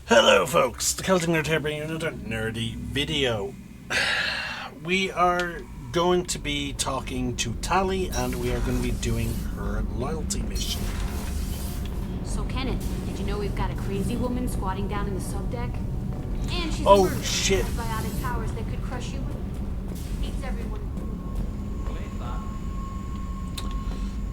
Hello folks, the Celtic Nerd here bringing you another nerdy video. We are going to be talking to Tally and we are going to be doing her loyalty mission. So Kenneth, did you know we've got a crazy woman squatting down in the subdeck? And she's Oh, a murderer shit. with biotic powers that could crush you. Hates everyone.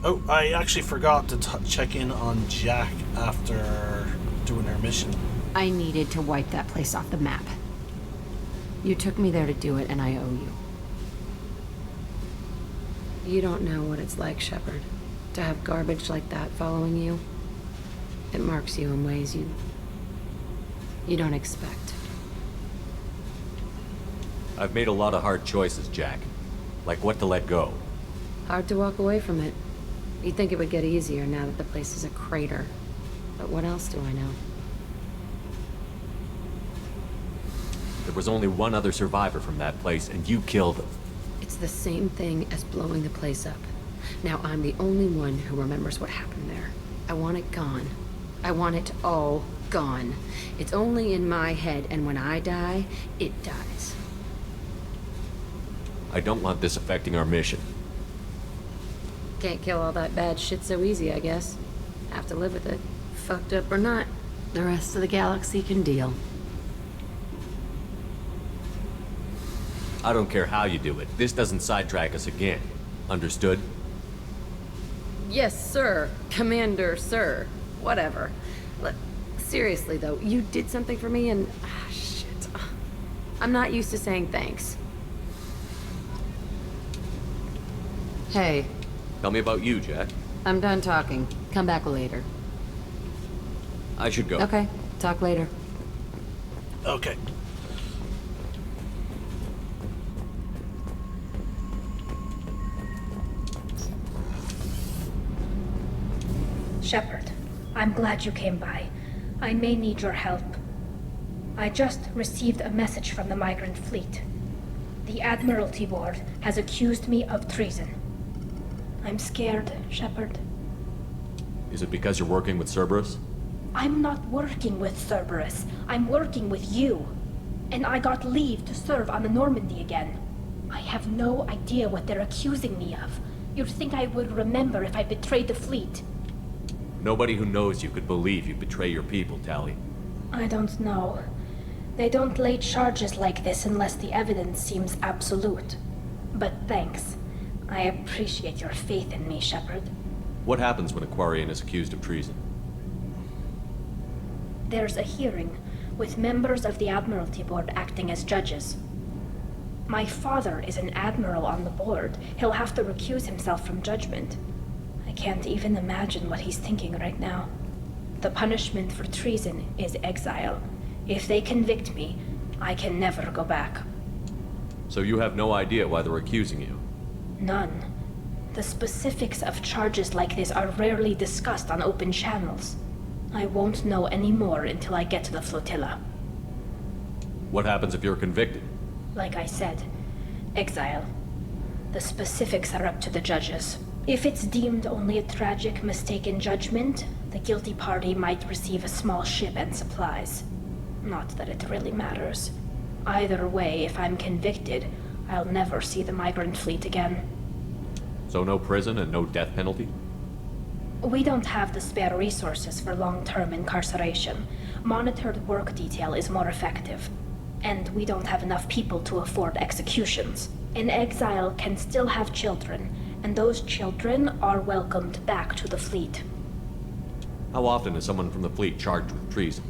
Oh, I actually forgot to check in on Jack after doing her mission. I needed to wipe that place off the map. You took me there to do it, and I owe you. You don't know what it's like, Shepard, to have garbage like that following you. It marks you in ways you don't expect. I've made a lot of hard choices, Jack. Like what to let go. Hard to walk away from it. You'd think it would get easier now that the place is a crater. But what else do I know? There was only one other survivor from that place, and you killed him. It's the same thing as blowing the place up. Now I'm the only one who remembers what happened there. I want it gone. I want it all gone. It's only in my head, and when I die, it dies. I don't want this affecting our mission. Can't kill all that bad shit so easy, I guess. Have to live with it. Fucked up or not, the rest of the galaxy can deal. I don't care how you do it. This doesn't sidetrack us again. Understood? Yes, sir. Commander, sir. Whatever. Seriously, though, you did something for me and... shit. I'm not used to saying thanks. Hey, Tell me about you, Jack. I'm done talking. Come back later. I should go. Okay, talk later. Okay. Shepard, I'm glad you came by. I may need your help. I just received a message from the migrant fleet. The Admiralty Board has accused me of treason. I'm scared, Shepard. Is it because you're working with Cerberus? I'm not working with Cerberus. I'm working with you. And I got leave to serve on the Normandy again. I have no idea what they're accusing me of. You'd think I would remember if I betrayed the fleet. Nobody who knows you could believe you betray your people, Tally. I don't know. They don't lay charges like this unless the evidence seems absolute. But thanks. I appreciate your faith in me, Shepard. What happens when a Quarian is accused of treason? There's a hearing, with members of the Admiralty Board acting as judges. My father is an admiral on the board. He'll have to recuse himself from judgment. I can't even imagine what he's thinking right now. The punishment for treason is exile. If they convict me, I can never go back. So you have no idea why they're accusing you? None. The specifics of charges like this are rarely discussed on open channels. I won't know any more until I get to the flotilla. What happens if you're convicted? Like I said, exile. The specifics are up to the judges. If it's deemed only a tragic mistake in judgment, the guilty party might receive a small ship and supplies. Not that it really matters. Either way, if I'm convicted, I'll never see the migrant fleet again. So no prison and no death penalty? We don't have the spare resources for long-term incarceration. Monitored work detail is more effective. And we don't have enough people to afford executions. An exile can still have children, and those children are welcomed back to the fleet. How often is someone from the fleet charged with treason?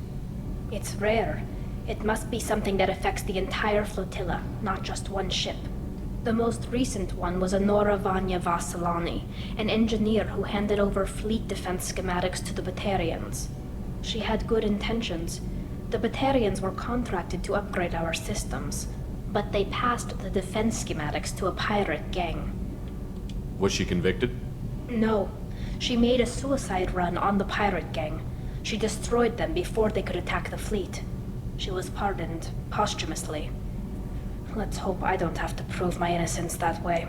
It's rare. It must be something that affects the entire flotilla, not just one ship. The most recent one was Honora Vanya Vassilani, an engineer who handed over fleet defense schematics to the Batarians. She had good intentions. The Batarians were contracted to upgrade our systems, but they passed the defense schematics to a pirate gang. Was she convicted? No. She made a suicide run on the pirate gang. She destroyed them before they could attack the fleet. She was pardoned posthumously. Let's hope I don't have to prove my innocence that way.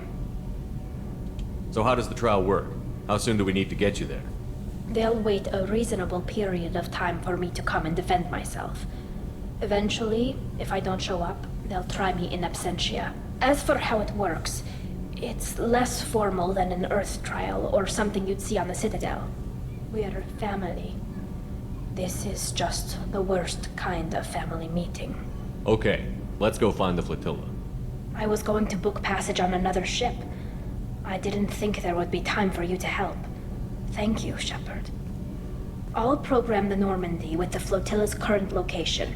So how does the trial work? How soon do we need to get you there? They'll wait a reasonable period of time for me to come and defend myself. Eventually, if I don't show up, they'll try me in absentia. As for how it works, it's less formal than an Earth trial or something you'd see on the Citadel. We're family. This is just the worst kind of family meeting. Okay, let's go find the flotilla. I was going to book passage on another ship. I didn't think there would be time for you to help. Thank you, Shepard. I'll program the Normandy with the flotilla's current location.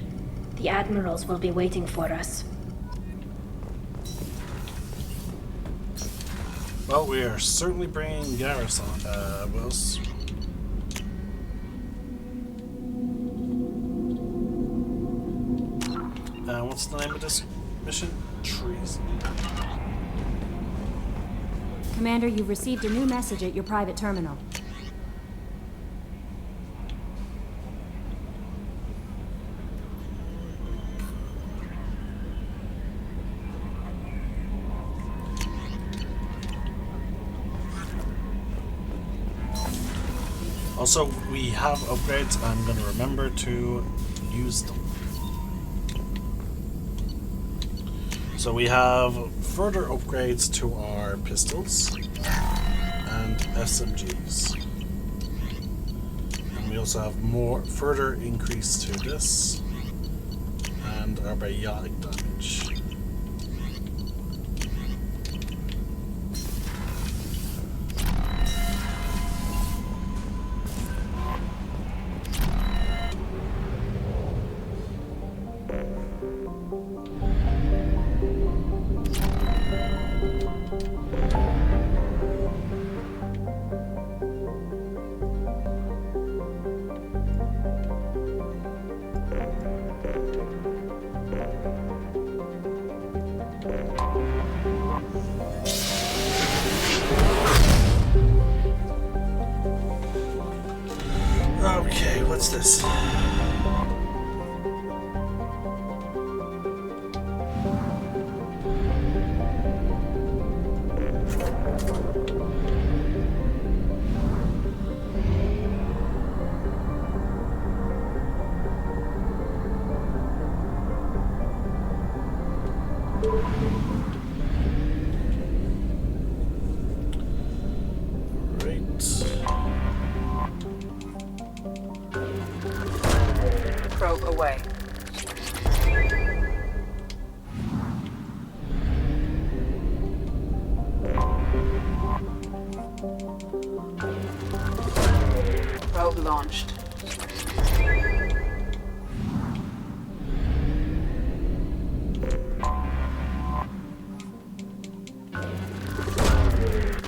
The admirals will be waiting for us. Well, we are certainly bringing Garrus on, Wills. What's the name of this mission? Treason. Commander, you've received a new message at your private terminal. Also, we have upgrades. I'm going to remember to use them. So we have further upgrades to our pistols and SMGs. And we also have more further increase to this and our biotic damage. Okay, what's this? Probe away. Probe launched.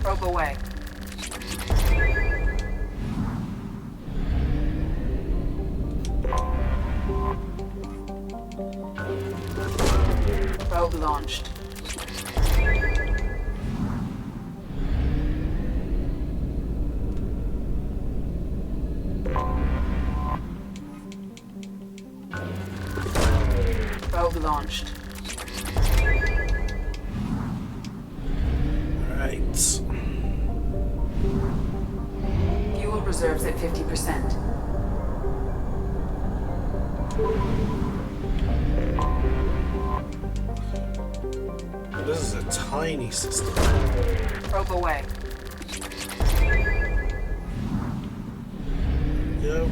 Probe away. Probe launched. Probe launched. Right. Fuel reserves at 50%. This is a tiny system. Probe away. There we go.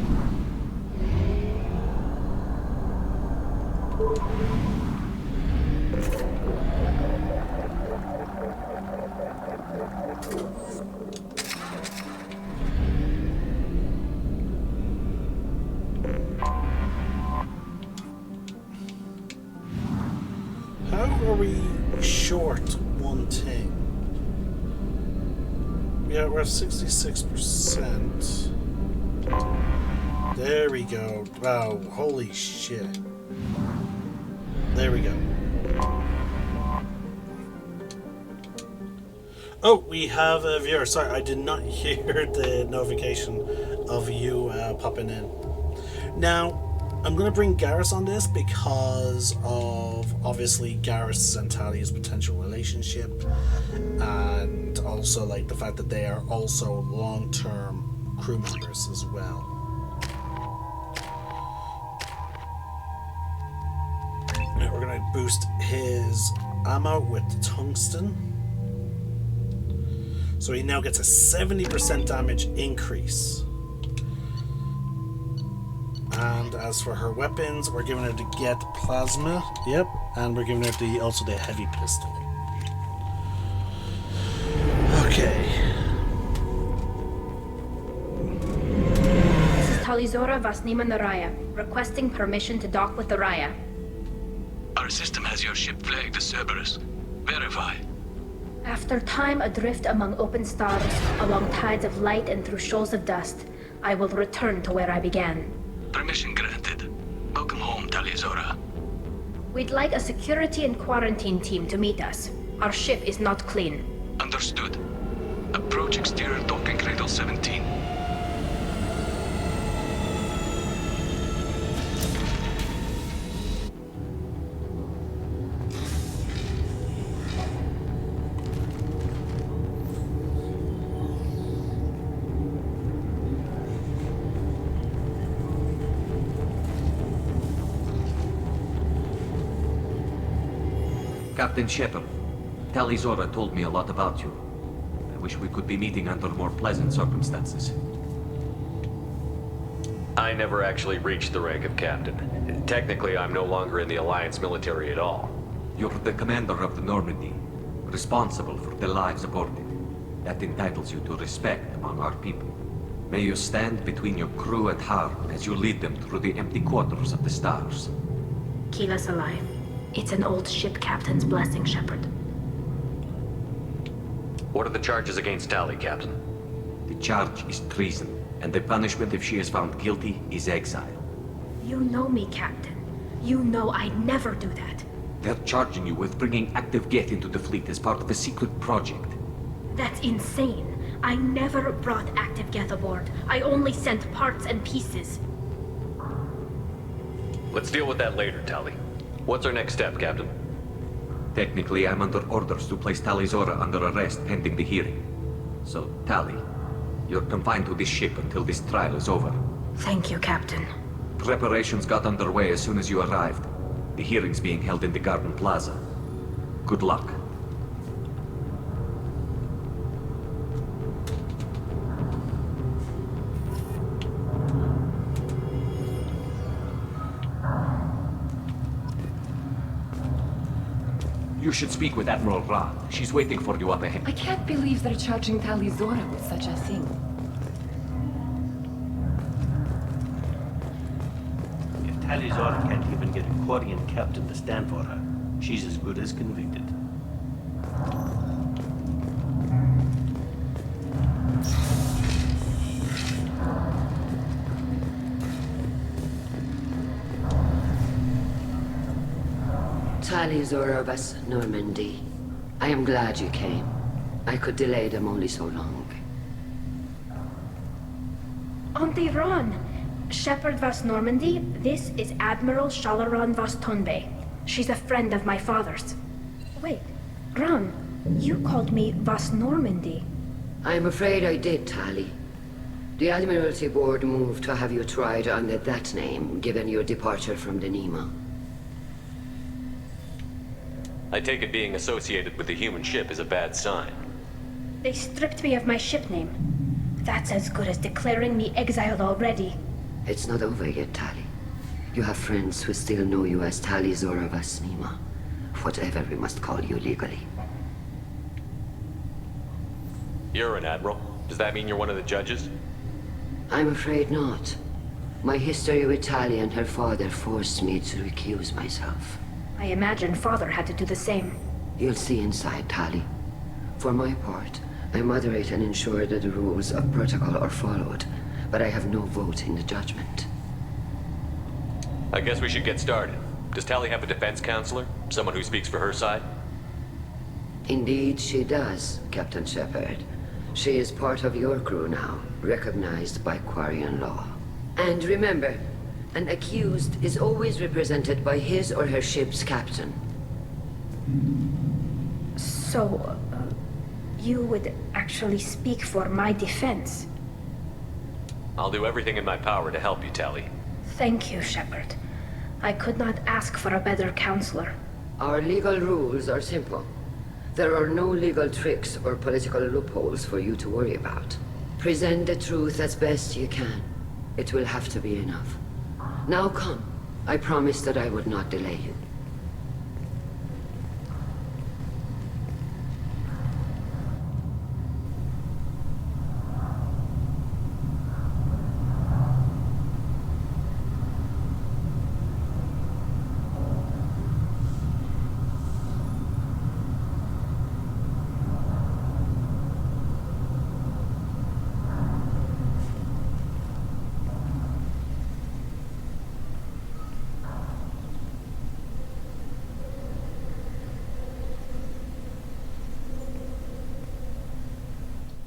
How are we short one thing? Yeah, we're at 66%. There we go. Wow, holy shit. There we go. Oh, we have a viewer. Sorry, I did not hear the notification of you popping in. Now, I'm going to bring Garrus on this because of, obviously, Garrus and Talia's potential relationship, and also, like, the fact that they are also long-term crew members as well. Now we're going to boost his ammo with tungsten. So he now gets a 70% damage increase. And as for her weapons, we're giving her the Get Plasma. Yep. And we're giving her also the Heavy Pistol. Okay. This is Talizora Vasnima Naraya, requesting permission to dock with the Raya. Our system has your ship flagged as Cerberus. Verify. After time adrift among open stars, along tides of light and through shoals of dust, I will return to where I began. Permission granted. Welcome home, Talizora. We'd like a security and quarantine team to meet us. Our ship is not clean. Understood. Approach exterior docking cradle 17. Captain Shepard, Talizora told me a lot about you. I wish we could be meeting under more pleasant circumstances. I never actually reached the rank of captain. Technically, I'm no longer in the Alliance military at all. You're the commander of the Normandy, responsible for the lives aborted. That entitles you to respect among our people. May you stand between your crew and harm as you lead them through the empty quarters of the stars. Keep us alive. It's an old ship captain's blessing, Shepard. What are the charges against Tali, Captain? The charge is treason, and the punishment if she is found guilty is exile. You know me, Captain. You know I'd never do that. They're charging you with bringing active Geth into the fleet as part of a secret project. That's insane. I never brought active Geth aboard. I only sent parts and pieces. Let's deal with that later, Tali. What's our next step, Captain? Technically, I'm under orders to place Talizora under arrest pending the hearing. So, Tali, you're confined to this ship until this trial is over. Thank you, Captain. Preparations got underway as soon as you arrived. The hearing's being held in the Garden Plaza. Good luck. You should speak with Admiral Ra. She's waiting for you up ahead. I can't believe they're charging Talizora with such a thing. If Talizora can't even get a Quarian captain to stand for her, she's as good as convicted. Talizora Vas Normandy. I am glad you came. I could delay them only so long. Auntie Ron! Shepard Vas Normandy, this is Admiral Shalaran Vas Tonbe. She's a friend of my father's. Wait, Ron, you called me Vas Normandy. I'm afraid I did, Tali. The Admiralty Board moved to have you tried under that name, given your departure from the Nima. I take it being associated with the human ship is a bad sign. They stripped me of my ship name. That's as good as declaring me exiled already. It's not over yet, Tali. You have friends who still know you as Talizora Vas Nima. Whatever we must call you legally. You're an admiral. Does that mean you're one of the judges? I'm afraid not. My history with Tali and her father forced me to recuse myself. I imagine father had to do the same. You'll see inside, Tali. For my part, I moderate and ensure that the rules of protocol are followed, but I have no vote in the judgment. I guess we should get started. Does Tali have a defense counselor? Someone who speaks for her side? Indeed, she does, Captain Shepard. She is part of your crew now, recognized by Quarian law. And remember, an accused is always represented by his or her ship's captain. So, you would actually speak for my defense? I'll do everything in my power to help you, Tali. Thank you, Shepard. I could not ask for a better counselor. Our legal rules are simple. There are no legal tricks or political loopholes for you to worry about. Present the truth as best you can. It will have to be enough. Now come. I promised that I would not delay you.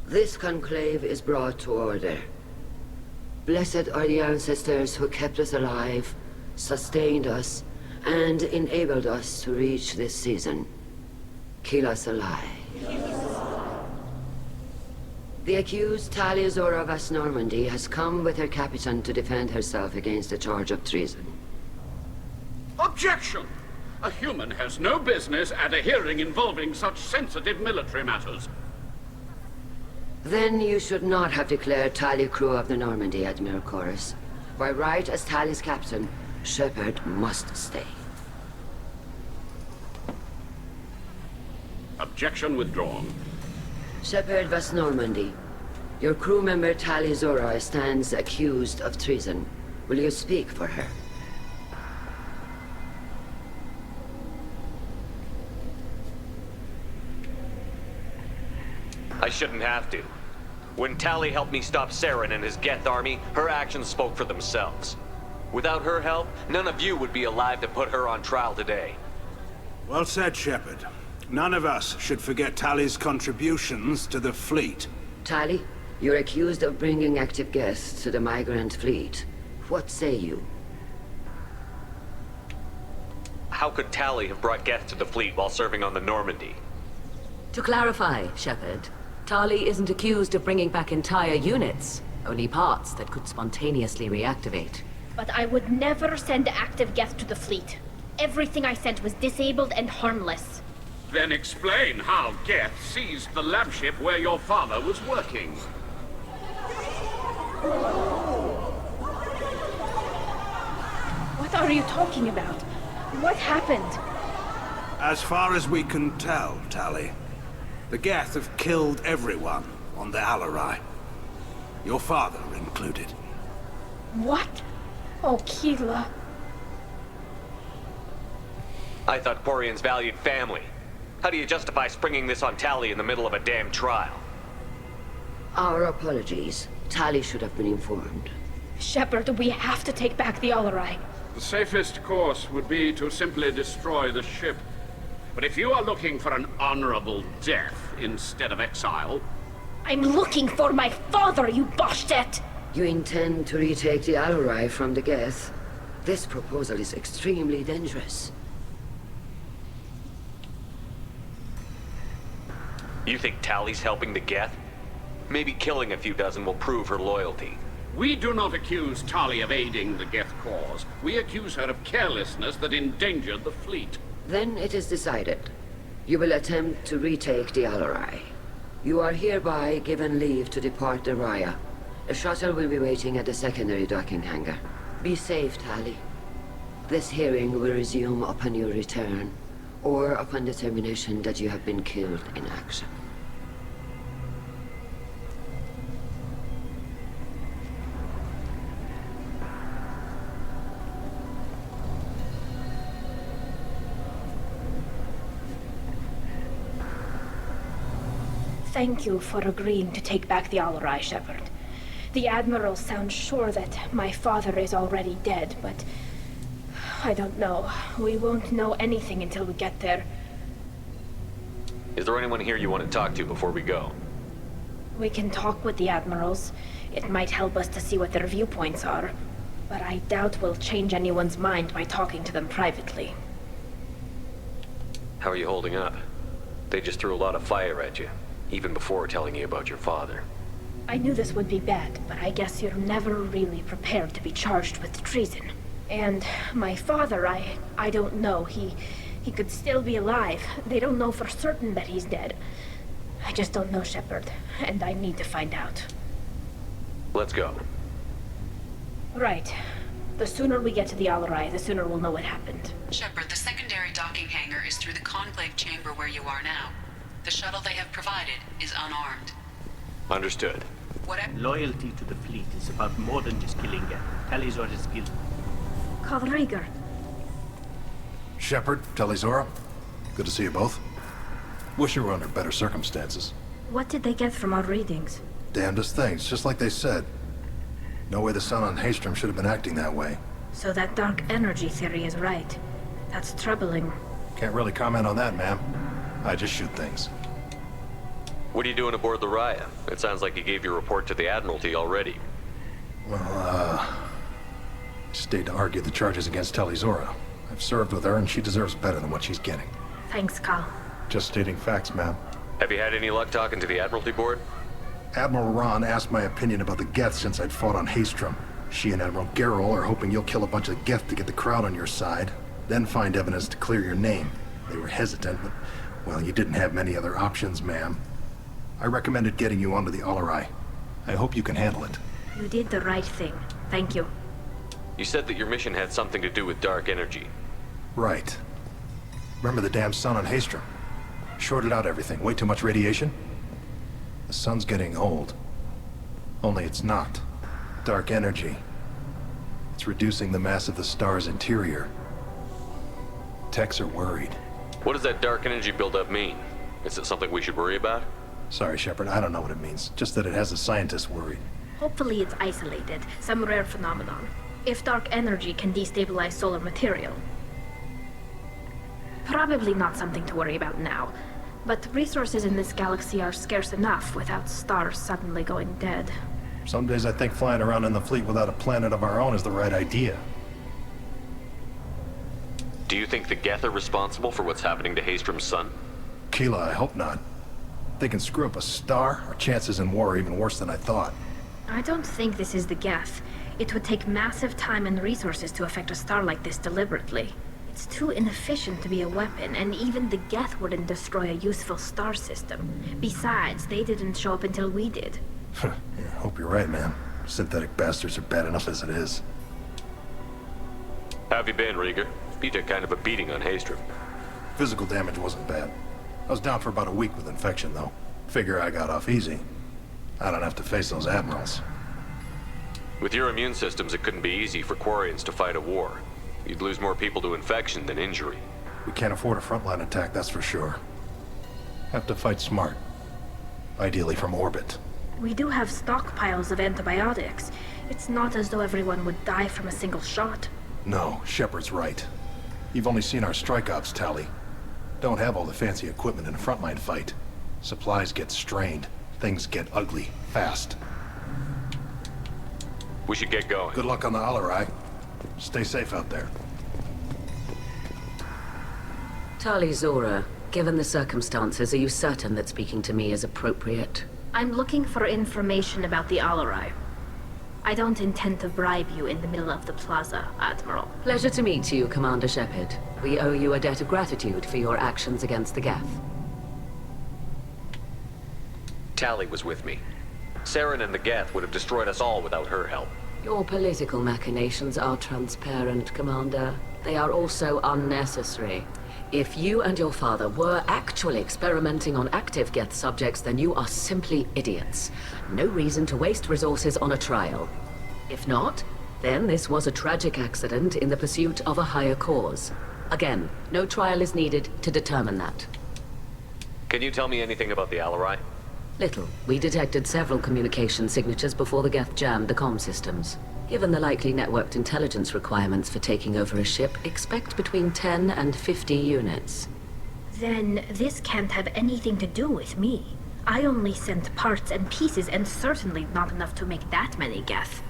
This conclave is brought to order. Blessed are the ancestors who kept us alive, sustained us, and enabled us to reach this season. Keep us alive. The accused Tali Azora Vas Normandy has come with her captain to defend herself against a charge of treason. Objection! A human has no business at a hearing involving such sensitive military matters. Then you should not have declared Tali crew of the Normandy, Admiral Chorus. By right as Tali's captain, Shepard must stay. Objection withdrawn. Shepard Vas Normandy, your crew member Tali Zora stands accused of treason. Will you speak for her? I shouldn't have to. When Tali helped me stop Saren and his Geth army, her actions spoke for themselves. Without her help, none of you would be alive to put her on trial today. Well said, Shepard. None of us should forget Tali's contributions to the fleet. Tali, you're accused of bringing active guests to the migrant fleet. What say you? How could Tali have brought Geth to the fleet while serving on the Normandy? To clarify, Shepard, Tali isn't accused of bringing back entire units, only parts that could spontaneously reactivate. But I would never send active Geth to the fleet. Everything I sent was disabled and harmless. Then explain how Geth seized the lab ship where your father was working. What are you talking about? What happened? As far as we can tell, Tali, the Geth have killed everyone on the Alarai. Your father included. What? Oh, Keela. I thought Quarian's valued family. How do you justify springing this on Tali in the middle of a damn trial? Our apologies. Tali should have been informed. Shepard, we have to take back the Alarai. The safest course would be to simply destroy the ship. But if you are looking for an honorable death instead of exile... I'm looking for my father, you Boshtet! You intend to retake the Alarai from the Geth? This proposal is extremely dangerous. You think Tali's helping the Geth? Maybe killing a few dozen will prove her loyalty. We do not accuse Tali of aiding the Geth cause. We accuse her of carelessness that endangered the fleet. Then it is decided. You will attempt to retake the Alarai. You are hereby given leave to depart the Raya. A shuttle will be waiting at the secondary docking hangar. Be safe, Tali. This hearing will resume upon your return, or upon determination that you have been killed in action. Thank you for agreeing to take back the Alarai, Shepard. The Admiral sounds sure that my father is already dead, but... I don't know. We won't know anything until we get there. Is there anyone here you want to talk to before we go? We can talk with the Admirals. It might help us to see what their viewpoints are. But I doubt we'll change anyone's mind by talking to them privately. How are you holding up? They just threw a lot of fire at you, even before telling you about your father. I knew this would be bad, but I guess you're never really prepared to be charged with treason. And my father, I don't know. He could still be alive. They don't know for certain that he's dead. I just don't know, Shepard, and I need to find out. Let's go. Right. The sooner we get to the Alarai, the sooner we'll know what happened. Shepard, the secondary docking hangar is through the conclave chamber where you are now. The shuttle they have provided is unarmed. Understood. Loyalty to the fleet is about more than just killing Geth. Talizor is guilty. Call Rieger. Shepard, Talizora, good to see you both. Wish you were under better circumstances. What did they get from our readings? Damnedest things, just like they said. No way the sun on Haystrom should have been acting that way. So that dark energy theory is right. That's troubling. Can't really comment on that, ma'am. I just shoot things. What are you doing aboard the Raya? It sounds like you gave your report to the Admiralty already. Well, stayed to argue the charges against Talizora. I've served with her, and she deserves better than what she's getting. Thanks, Cal. Just stating facts, ma'am. Have you had any luck talking to the Admiralty board? Admiral Ron asked my opinion about the Geth since I'd fought on Haystrom. She and Admiral Gerrel are hoping you'll kill a bunch of Geth to get the crowd on your side, then find evidence to clear your name. They were hesitant, but, well, you didn't have many other options, ma'am. I recommended getting you onto the Alarai. I hope you can handle it. You did the right thing. Thank you. You said that your mission had something to do with dark energy. Right. Remember the damn sun on Haystrom? Shorted out everything. Way too much radiation? The sun's getting old. Only it's not. Dark energy. It's reducing the mass of the star's interior. Techs are worried. What does that dark energy buildup mean? Is it something we should worry about? Sorry, Shepard, I don't know what it means. Just that it has the scientists worried. Hopefully it's isolated, some rare phenomenon. If dark energy can destabilize solar material. Probably not something to worry about now. But resources in this galaxy are scarce enough without stars suddenly going dead. Some days I think flying around in the fleet without a planet of our own is the right idea. Do you think the Geth are responsible for what's happening to Haystrom's sun? Keela, I hope not. They can screw up a star, our chances in war are even worse than I thought. I don't think this is the Geth. It would take massive time and resources to affect a star like this deliberately. It's too inefficient to be a weapon, and even the Geth wouldn't destroy a useful star system. Besides, they didn't show up until we did. Yeah, hope you're right, man. Synthetic bastards are bad enough as it is. How have you been, Rieger? You took kind of a beating on Haystrom. Physical damage wasn't bad. I was down for about a week with infection, though. Figure I got off easy. I don't have to face those admirals. With your immune systems, it couldn't be easy for Quarians to fight a war. You'd lose more people to infection than injury. We can't afford a frontline attack, that's for sure. Have to fight smart. Ideally from orbit. We do have stockpiles of antibiotics. It's not as though everyone would die from a single shot. No, Shepard's right. You've only seen our strike ops tally. Don't have all the fancy equipment in a frontline fight. Supplies get strained. Things get ugly, fast. We should get going. Good luck on the Alarai. Stay safe out there. Talizora, given the circumstances, are you certain that speaking to me is appropriate? I'm looking for information about the Alarai. I don't intend to bribe you in the middle of the plaza, Admiral. Pleasure to meet you, Commander Shepard. We owe you a debt of gratitude for your actions against the Geth. Tali was with me. Saren and the Geth would have destroyed us all without her help. Your political machinations are transparent, Commander. They are also unnecessary. If you and your father were actually experimenting on active Geth subjects, then you are simply idiots. No reason to waste resources on a trial. If not, then this was a tragic accident in the pursuit of a higher cause. Again, no trial is needed to determine that. Can you tell me anything about the Alarai? Little. We detected several communication signatures before the Geth jammed the comm systems. Given the likely networked intelligence requirements for taking over a ship, expect between 10 and 50 units. Then this can't have anything to do with me. I only sent parts and pieces, and certainly not enough to make that many Geth.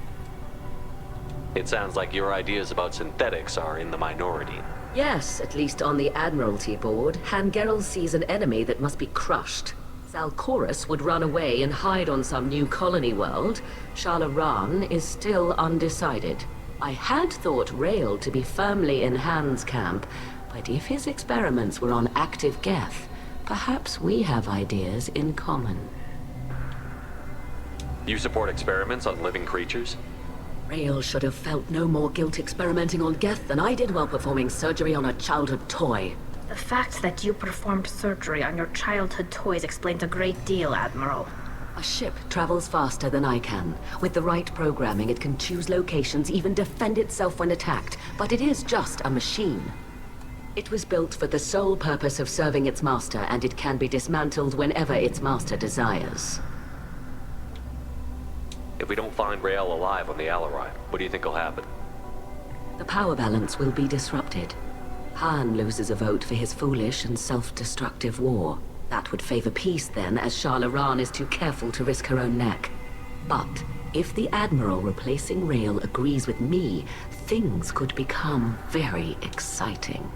It sounds like your ideas about synthetics are in the minority. Yes, at least on the Admiralty board, Han Gerrel sees an enemy that must be crushed. Zalcorus would run away and hide on some new colony world. Shalaran is still undecided. I had thought Rael to be firmly in Han's camp, but if his experiments were on active Geth, perhaps we have ideas in common. You support experiments on living creatures? Rael should have felt no more guilt experimenting on Geth than I did while performing surgery on a childhood toy. The fact that you performed surgery on your childhood toys explains a great deal, Admiral. A ship travels faster than I can. With the right programming, it can choose locations, even defend itself when attacked. But it is just a machine. It was built for the sole purpose of serving its master, and it can be dismantled whenever its master desires. If we don't find Rael alive on the Alarai, what do you think will happen? The power balance will be disrupted. Han loses a vote for his foolish and self-destructive war. That would favor peace then, as Shalaran is too careful to risk her own neck. But if the Admiral replacing Rael agrees with me, things could become very exciting.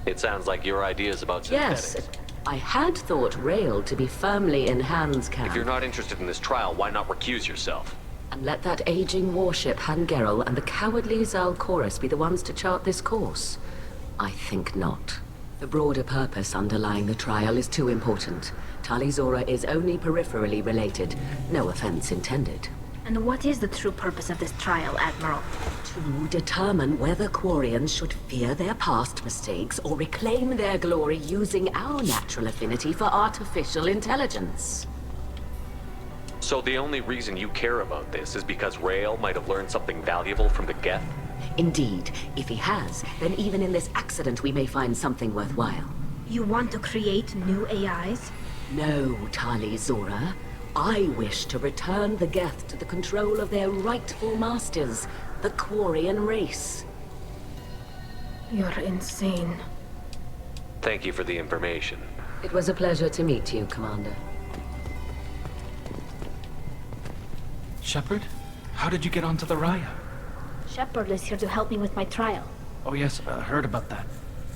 It sounds like your ideas about synthetics. Yes, I had thought Rael to be firmly in Han's camp. If you're not interested in this trial, why not recuse yourself? And let that aging warship Han Gerrel and the cowardly Zalcorus be the ones to chart this course? I think not. The broader purpose underlying the trial is too important. Tali-Zora is only peripherally related. No offense intended. And what is the true purpose of this trial, Admiral? To determine whether Quarians should fear their past mistakes or reclaim their glory using our natural affinity for artificial intelligence. So the only reason you care about this is because Rael might have learned something valuable from the Geth? Indeed. If he has, then even in this accident we may find something worthwhile. You want to create new AIs? No, Tali-Zora. I wish to return the Geth to the control of their rightful masters, the Quarian race. You're insane. Thank you for the information. It was a pleasure to meet you, Commander. Shepard? How did you get onto the Raya? Shepard is here to help me with my trial. Oh yes, I heard about that.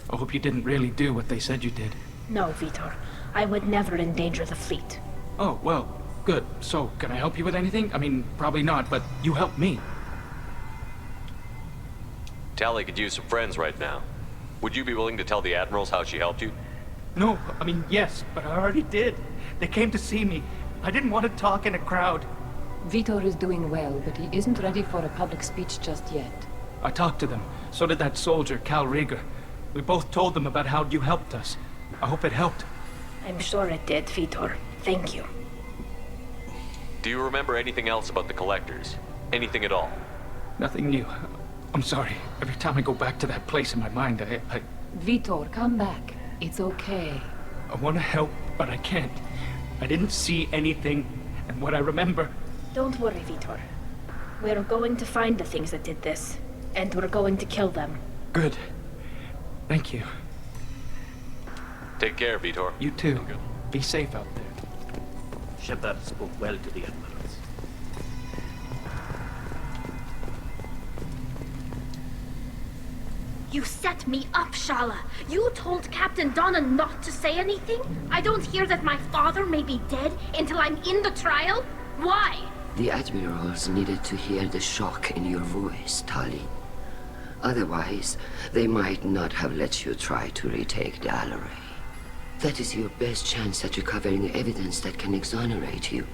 I hope you didn't really do what they said you did. No, Vitor. I would never endanger the fleet. Oh, well, good. So, can I help you with anything? I mean, probably not, but you helped me. Tali could use some friends right now. Would you be willing to tell the Admirals how she helped you? No, I mean, yes, but I already did. They came to see me. I didn't want to talk in a crowd. Vitor is doing well, but he isn't ready for a public speech just yet. I talked to them. So did that soldier, Cal Rieger. We both told them about how you helped us. I hope it helped. I'm sure it did, Vitor. Thank you. Do you remember anything else about the Collectors? Anything at all? Nothing new. I'm sorry. Every time I go back to that place in my mind, I... Vitor, come back. It's okay. I want to help, but I can't. I didn't see anything, and what I remember... Don't worry, Vitor. We're going to find the things that did this, and we're going to kill them. Good. Thank you. Take care, Vitor. You too. Be safe out there. Shepard spoke well to the Admirals. You set me up, Shala. You told Captain Donna not to say anything? I don't hear that my father may be dead until I'm in the trial? Why? The Admirals needed to hear the shock in your voice, Tali. Otherwise, they might not have let you try to retake the Alarai. That is your best chance at recovering evidence that can exonerate you.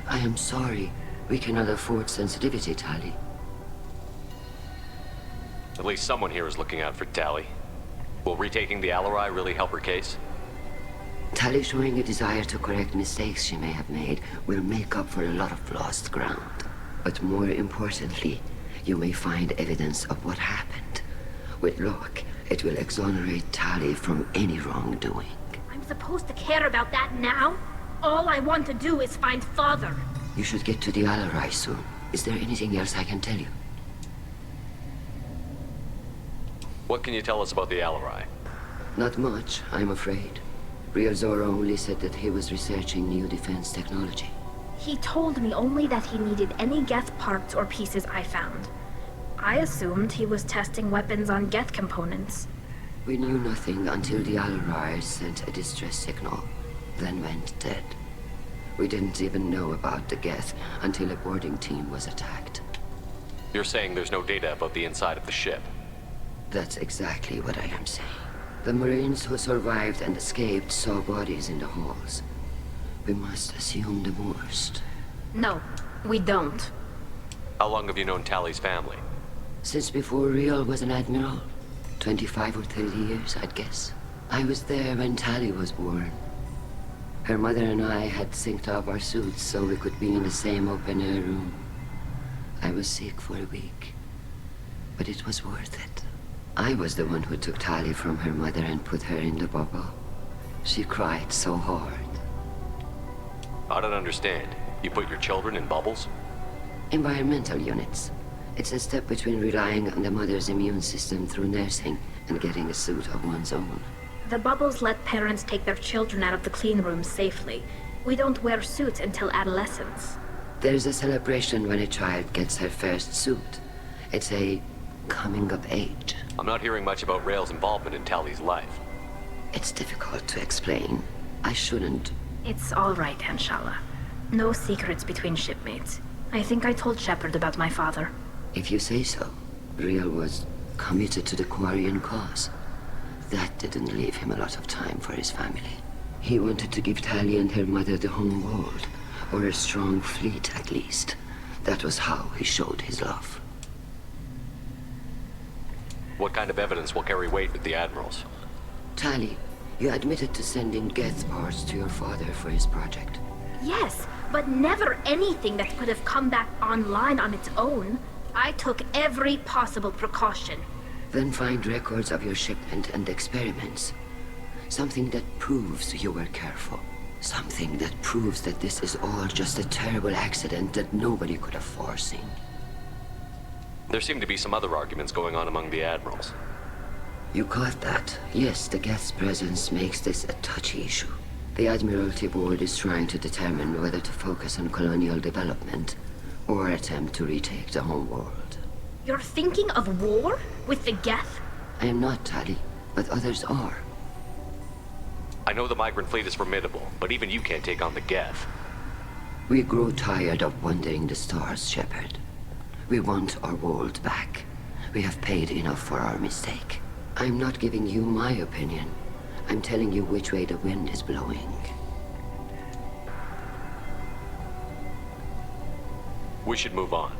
I am sorry. We cannot afford sensitivity, Tali. At least someone here is looking out for Tali. Will retaking the Alarai really help her case? Tali showing a desire to correct mistakes she may have made will make up for a lot of lost ground. But more importantly, you may find evidence of what happened. With luck, it will exonerate Tali from any wrongdoing. I'm supposed to care about that now? All I want to do is find Father. You should get to the Alarai soon. Is there anything else I can tell you? What can you tell us about the Alarai? Not much, I'm afraid. Real Zora only said that he was researching new defense technology. He told me only that he needed any Geth parts or pieces I found. I assumed he was testing weapons on Geth components. We knew nothing until the Alarai sent a distress signal, then went dead. We didn't even know about the Geth until a boarding team was attacked. You're saying there's no data about the inside of the ship? That's exactly what I am saying. The Marines who survived and escaped saw bodies in the halls. We must assume the worst. No, we don't. How long have you known Tally's family? Since before Riel was an admiral. 25 or 30 years, I'd guess. I was there when Tally was born. Her mother and I had synced up our suits so we could be in the same open-air room. I was sick for a week, but it was worth it. I was the one who took Tally from her mother and put her in the bubble. She cried so hard. I don't understand. You put your children in bubbles? Environmental units. It's a step between relying on the mother's immune system through nursing and getting a suit of one's own. The bubbles let parents take their children out of the clean rooms safely. We don't wear suits until adolescence. There's a celebration when a child gets her first suit. It's a coming of age. I'm not hearing much about Rael's involvement in Tally's life. It's difficult to explain. I shouldn't. It's all right, Anshala. No secrets between shipmates. I think I told Shepard about my father. If you say so. Riel was committed to the Quarian cause. That didn't leave him a lot of time for his family. He wanted to give Tally and her mother the home world, or a strong fleet at least. That was how he showed his love. What kind of evidence will carry weight with the admirals? Tally, you admitted to sending Geth parts to your father for his project. Yes, but never anything that could have come back online on its own. I took every possible precaution. Then find records of your shipment and experiments. Something that proves you were careful. Something that proves that this is all just a terrible accident that nobody could have foreseen. There seem to be some other arguments going on among the admirals. You caught that? Yes, the Geth's presence makes this a touchy issue. The Admiralty Board is trying to determine whether to focus on colonial development or attempt to retake the home world. You're thinking of war? With the Geth? I am not, Tally, but others are. I know the migrant fleet is formidable, but even you can't take on the Geth. We grow tired of wandering the stars, Shepard. We want our world back. We have paid enough for our mistake. I'm not giving you my opinion. I'm telling you which way the wind is blowing. We should move on.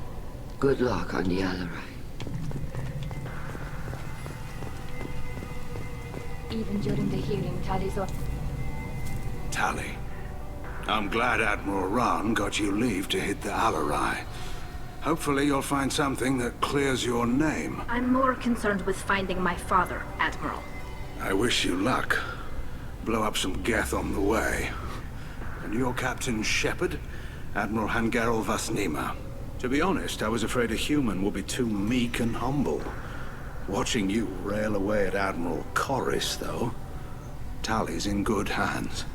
Good luck on the Alarai. Even during the hearing, Tally's on. Tally, I'm glad Admiral Rahn got you leave to hit the Alarai. Hopefully you'll find something that clears your name. I'm more concerned with finding my father, Admiral. I wish you luck. Blow up some Geth on the way. And your Captain Shepard? Admiral Hangarel Vasnima. To be honest, I was afraid a human would be too meek and humble. Watching you rail away at Admiral Corris, though, Tally's in good hands.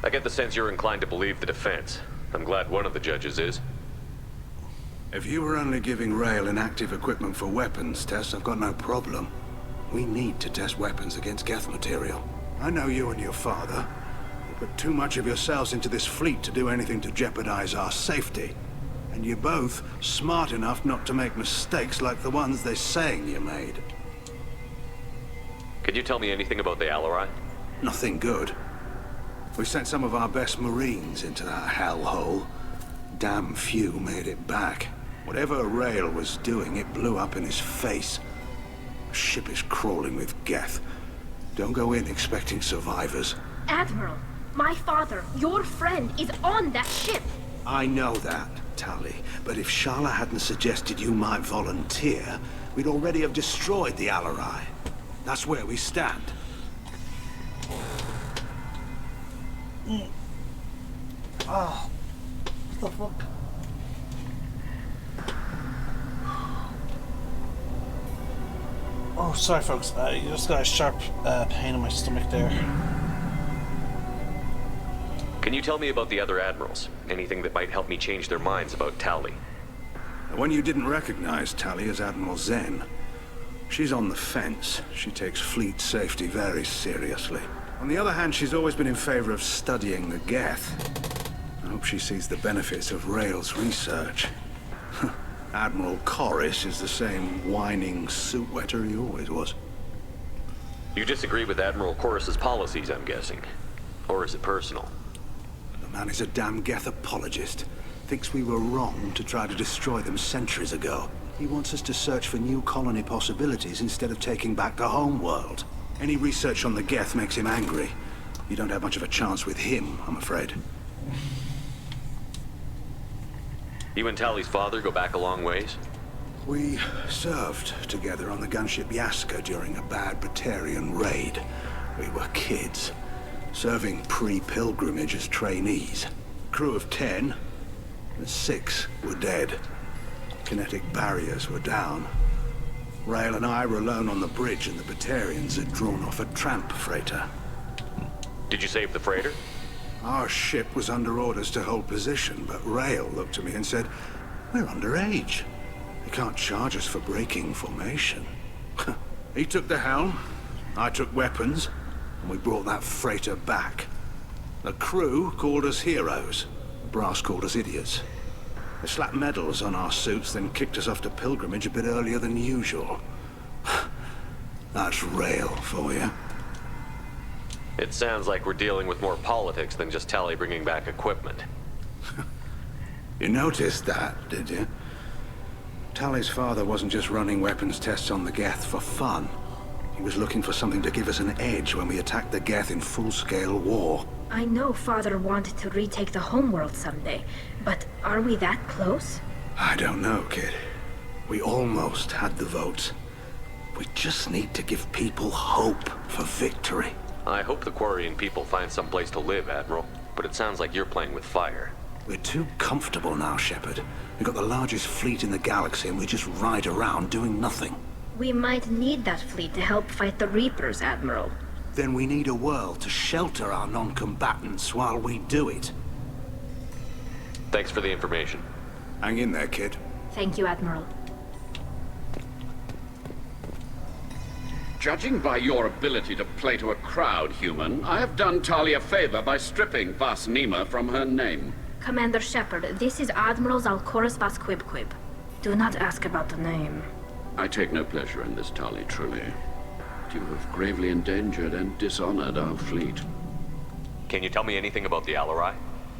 I get the sense you're inclined to believe the defense. I'm glad one of the judges is. If you were only giving Rael inactive equipment for weapons tests, I've got no problem. We need to test weapons against Geth material. I know you and your father. You put too much of yourselves into this fleet to do anything to jeopardize our safety. And you're both smart enough not to make mistakes like the ones they're saying you made. Can you tell me anything about the Alarai? Nothing good. We sent some of our best Marines into that hellhole. Damn few made it back. Whatever Rael was doing, it blew up in his face. The ship is crawling with Geth. Don't go in expecting survivors. Admiral, my father, your friend, is on that ship. I know that, Tally. But if Shala hadn't suggested you might volunteer, we'd already have destroyed the Alarai. That's where we stand. Oh, what the fuck? Oh, sorry folks, you just got a sharp pain in my stomach there. Can you tell me about the other admirals? Anything that might help me change their minds about Tally? The one you didn't recognize, Tally, is Admiral Zen. She's on the fence. She takes fleet safety very seriously. On the other hand, she's always been in favor of studying the Geth. I hope she sees the benefits of Rael's research. Admiral Corris is the same whining suit wetter he always was. You disagree with Admiral Corris's policies, I'm guessing. Or is it personal? The man is a damn Geth apologist. Thinks we were wrong to try to destroy them centuries ago. He wants us to search for new colony possibilities instead of taking back the home world. Any research on the Geth makes him angry. You don't have much of a chance with him, I'm afraid. You and Tally's father go back a long ways? We served together on the gunship Yaska during a bad Batarian raid. We were kids, serving pre-pilgrimage as trainees. Crew of 10, and 6 were dead. Kinetic barriers were down. Rael and I were alone on the bridge, and the Batarians had drawn off a tramp freighter. Did you save the freighter? Our ship was under orders to hold position, but Rael looked at me and said, "We're underage. You can't charge us for breaking formation." He took the helm, I took weapons, and we brought that freighter back. The crew called us heroes. The brass called us idiots. They slapped medals on our suits, then kicked us off to pilgrimage a bit earlier than usual. That's Rael for you. It sounds like we're dealing with more politics than just Tally bringing back equipment. You noticed that, did you? Tally's father wasn't just running weapons tests on the Geth for fun. He was looking for something to give us an edge when we attacked the Geth in full-scale war. I know Father wanted to retake the homeworld someday, but are we that close? I don't know, kid. We almost had the votes. We just need to give people hope for victory. I hope the Quarian people find some place to live, Admiral. But it sounds like you're playing with fire. We're too comfortable now, Shepard. We've got the largest fleet in the galaxy and we just ride around doing nothing. We might need that fleet to help fight the Reapers, Admiral. Then we need a world to shelter our non-combatants while we do it. Thanks for the information. Hang in there, kid. Thank you, Admiral. Judging by your ability to play to a crowd, human, I have done Tali a favor by stripping Vas Nima from her name. Commander Shepard, this is Admiral Zalcoris Vas Quibquib. Do not ask about the name. I take no pleasure in this, Tali, truly. You have gravely endangered and dishonored our fleet. Can you tell me anything about the Alarai?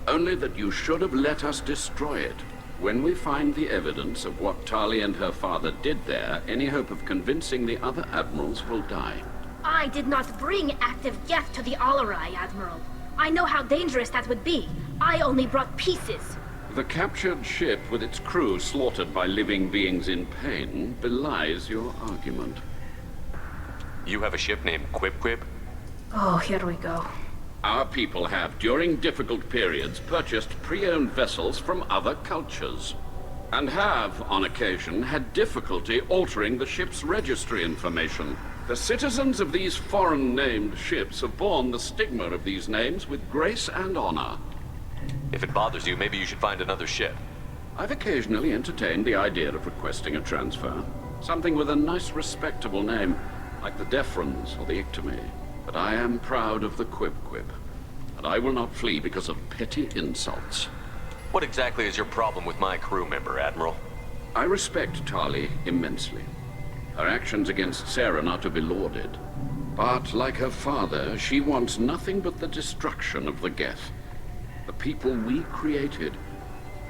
Only that you should have let us destroy it. When we find the evidence of what Tali and her father did there, any hope of convincing the other admirals will die. I did not bring active Geth to the Alarai, Admiral. I know how dangerous that would be. I only brought pieces. The captured ship with its crew slaughtered by living beings in pain belies your argument. You have a ship named Quib? Oh, here we go. Our people have, during difficult periods, purchased pre-owned vessels from other cultures, and have, on occasion, had difficulty altering the ship's registry information. The citizens of these foreign-named ships have borne the stigma of these names with grace and honor. If it bothers you, maybe you should find another ship. I've occasionally entertained the idea of requesting a transfer. Something with a nice, respectable name, like the Defrons or the Ictomy. But I am proud of the Quib, and I will not flee because of petty insults. What exactly is your problem with my crew member, Admiral? I respect Tali immensely. Her actions against Saren are to be lauded. But, like her father, she wants nothing but the destruction of the Geth. The people we created,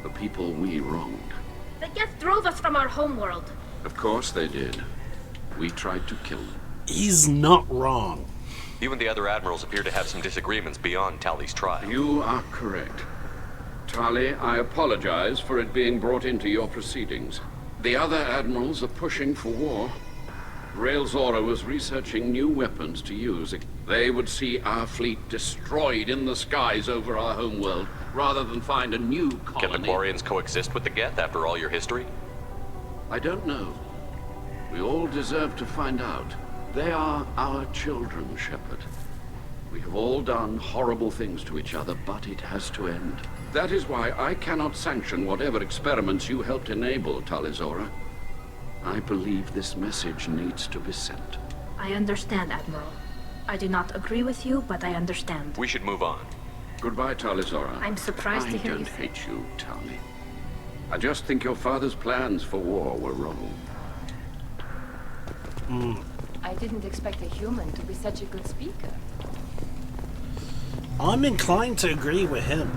the people we wronged. The Geth drove us from our homeworld. Of course they did. We tried to kill them. He's not wrong. You and the other admirals appear to have some disagreements beyond Tali's trial. You are correct. Tali, I apologize for it being brought into your proceedings. The other admirals are pushing for war. Rael Zora was researching new weapons to use. They would see our fleet destroyed in the skies over our homeworld, rather than find a new colony. Can the Quarians coexist with the Geth after all your history? I don't know. We all deserve to find out. They are our children, Shepard. We have all done horrible things to each other, but it has to end. That is why I cannot sanction whatever experiments you helped enable, Tali Zora. I believe this message needs to be sent. I understand, Admiral. I do not agree with you, but I understand. We should move on. Goodbye, Talizora. I'm surprised to hear you I say... don't hate you, Tali. I just think your father's plans for war were wrong. I didn't expect a human to be such a good speaker. I'm inclined to agree with him.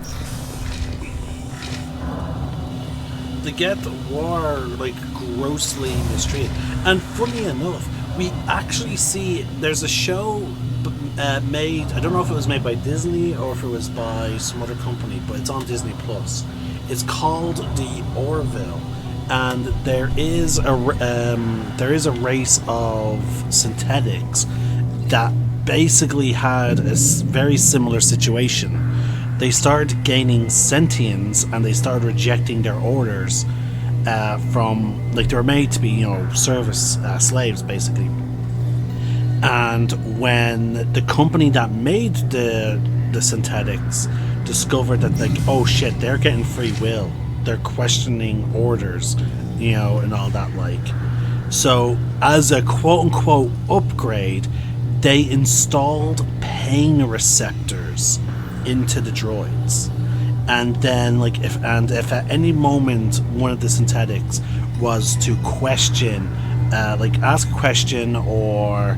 The Geth were like grossly mistreated, and funny enough, we actually see there's a show made. I don't know if it was made by Disney or if it was by some other company, but it's on Disney Plus. It's called The Orville, and there is a race of synthetics that basically had a very similar situation. They started gaining sentience and they started rejecting their orders from, like, they were made to be, you know, service slaves basically. And when the company that made the synthetics discovered that, like, oh shit, they're getting free will, they're questioning orders, you know, and all that, like, so as a quote-unquote upgrade, they installed pain receptors into the droids, and then, like, if at any moment one of the synthetics was to question, like, ask a question or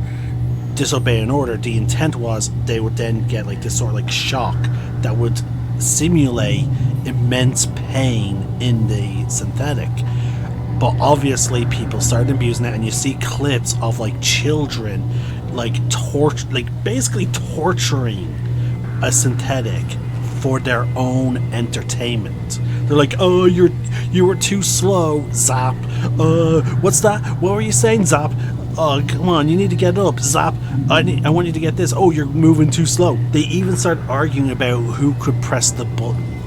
disobey an order, the intent was they would then get, like, this sort of, like, shock that would simulate immense pain in the synthetic. But obviously people started abusing it, and you see clips of, like, children, like, basically torturing a synthetic for their own entertainment. They're like, oh, you were too slow, Zap. What's that? What were you saying, Zap? Oh, come on, you need to get up, Zap. I want you to get this. Oh, you're moving too slow. They even started arguing about who could press the button.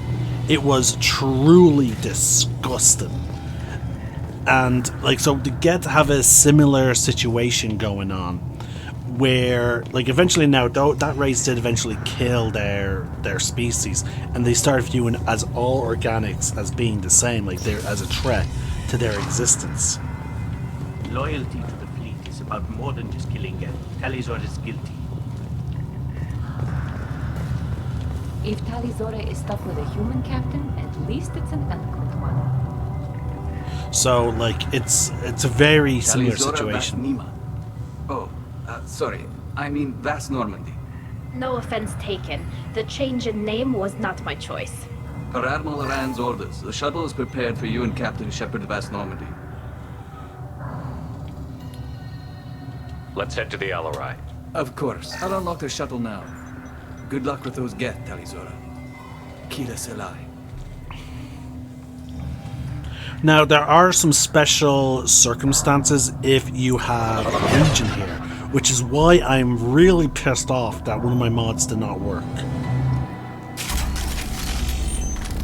It was truly disgusting. And, like, so to get to have a similar situation going on, where, like, eventually now, though, that race did eventually kill their species, and they started viewing as all organics as being the same, like, they're as a threat to their existence. Loyalty to the fleet is about more than just killing Geth. Talizora is guilty. If Talizora is stuck with a human captain, at least it's an eloquent one. So, like, it's a very similar situation. Oh, sorry. I mean, that's Normandy. No offense taken. The change in name was not my choice. Per Admiral Rand's orders, the shuttle is prepared for you and Captain Shepard Vast Normandy. Let's head to the LRI. Of course. I'll unlock the shuttle now. Good luck with those Geth, Talizora. Kira Selai. Now, there are some special circumstances if you have Legion here, which is why I'm really pissed off that one of my mods did not work.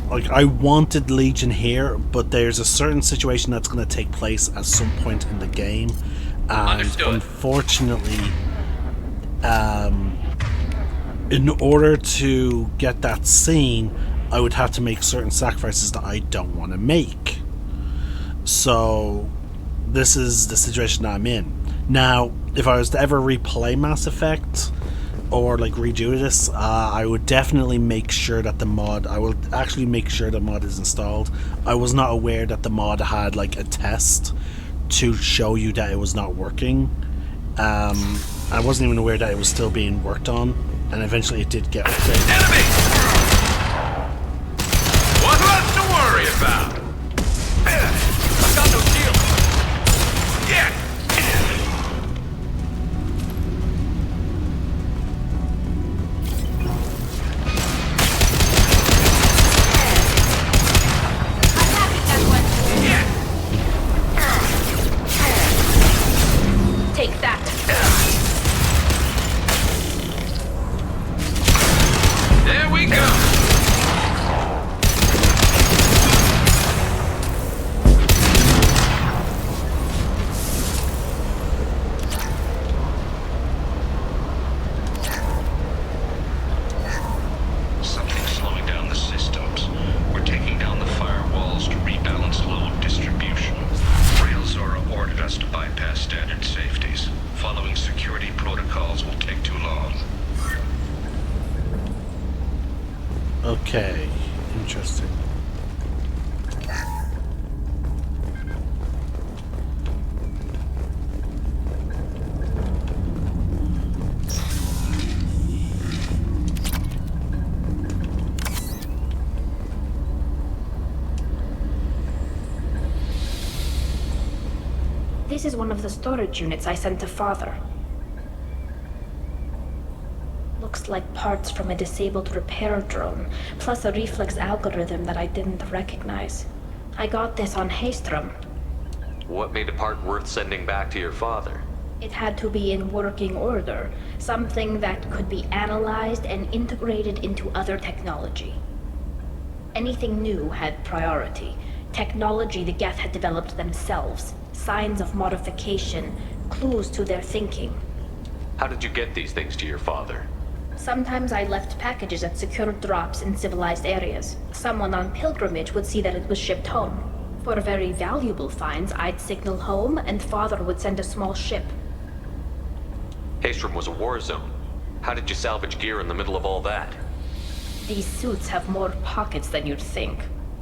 Like, I wanted Legion here, but there's a certain situation that's going to take place at some point in the game, and unfortunately, in order to get that scene, I would have to make certain sacrifices that I don't want to make. So this is the situation I'm in. Now, if I was to ever replay Mass Effect or, like, redo this, I would definitely make sure that I will actually make sure the mod is installed. I was not aware that the mod had, like, a test to show you that it was not working. I wasn't even aware that it was still being worked on, and eventually it did get updated. Enemy! What's left to worry about? I've got no shield. Yeah. Take that. There we This is one of the storage units I sent to Father. Looks like parts from a disabled repair drone, plus a reflex algorithm that I didn't recognize. I got this on Haystrom. What made a part worth sending back to your father? It had to be in working order, something that could be analyzed and integrated into other technology. Anything new had priority. Technology the Geth had developed themselves, signs of modification, clues to their thinking. How did you get these things to your father? Sometimes I left packages at secured drops in civilized areas. Someone on pilgrimage would see that it was shipped home. For very valuable finds, I'd signal home, and Father would send a small ship. Haystrom was a war zone. How did you salvage gear in the middle of all that? These suits have more pockets than you'd think.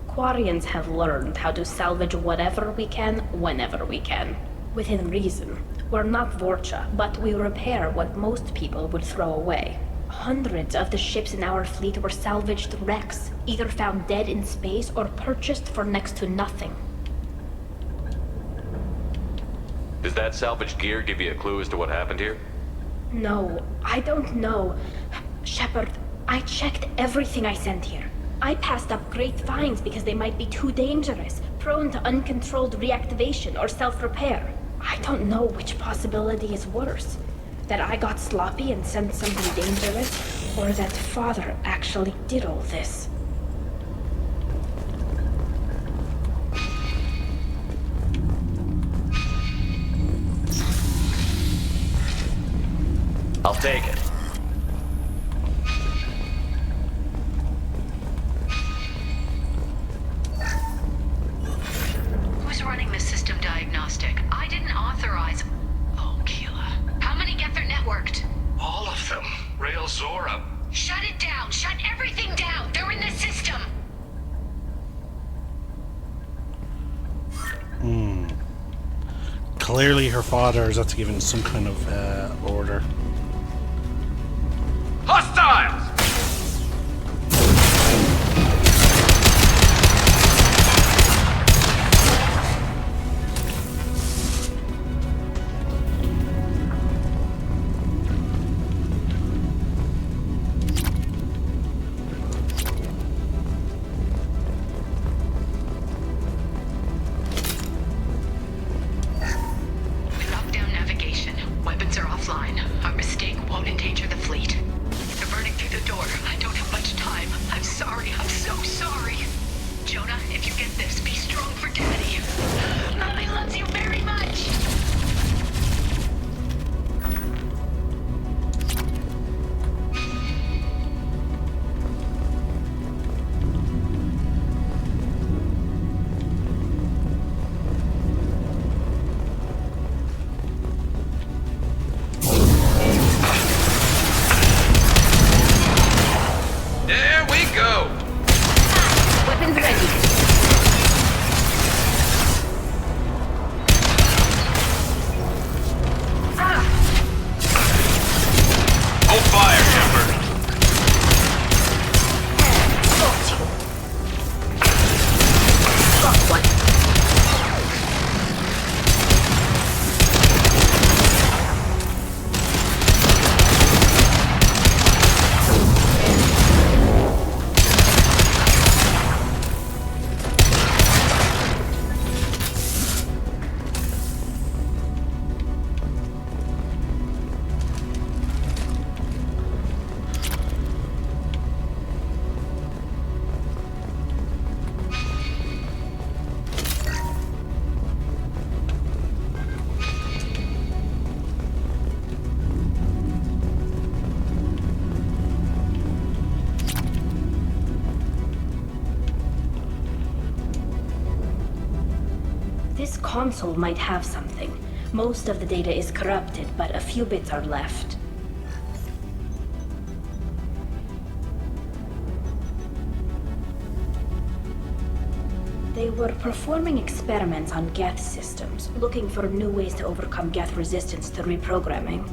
Quarians have learned how to salvage whatever we can, whenever we can. Within reason. We're not Vorcha, but we repair what most people would throw away. Hundreds of the ships in our fleet were salvaged wrecks, either found dead in space or purchased for next to nothing. Does that salvaged gear give you a clue as to what happened here? No, I don't know. Shepard, I checked everything I sent here. I passed up great finds because they might be too dangerous, prone to uncontrolled reactivation or self-repair. I don't know which possibility is worse. That I got sloppy and sent something dangerous, or that Father actually did all this. I'll take it. Who's running the system diagnostic? I didn't authorize... Oh, Keela. How many Geth are networked? All of them. Rail Zora. Shut it down! Shut everything down! They're in the system! Clearly her father is given some kind of order. Hostiles! This console might have something. Most of the data is corrupted, but a few bits are left. They were performing experiments on Geth systems, looking for new ways to overcome Geth resistance to reprogramming.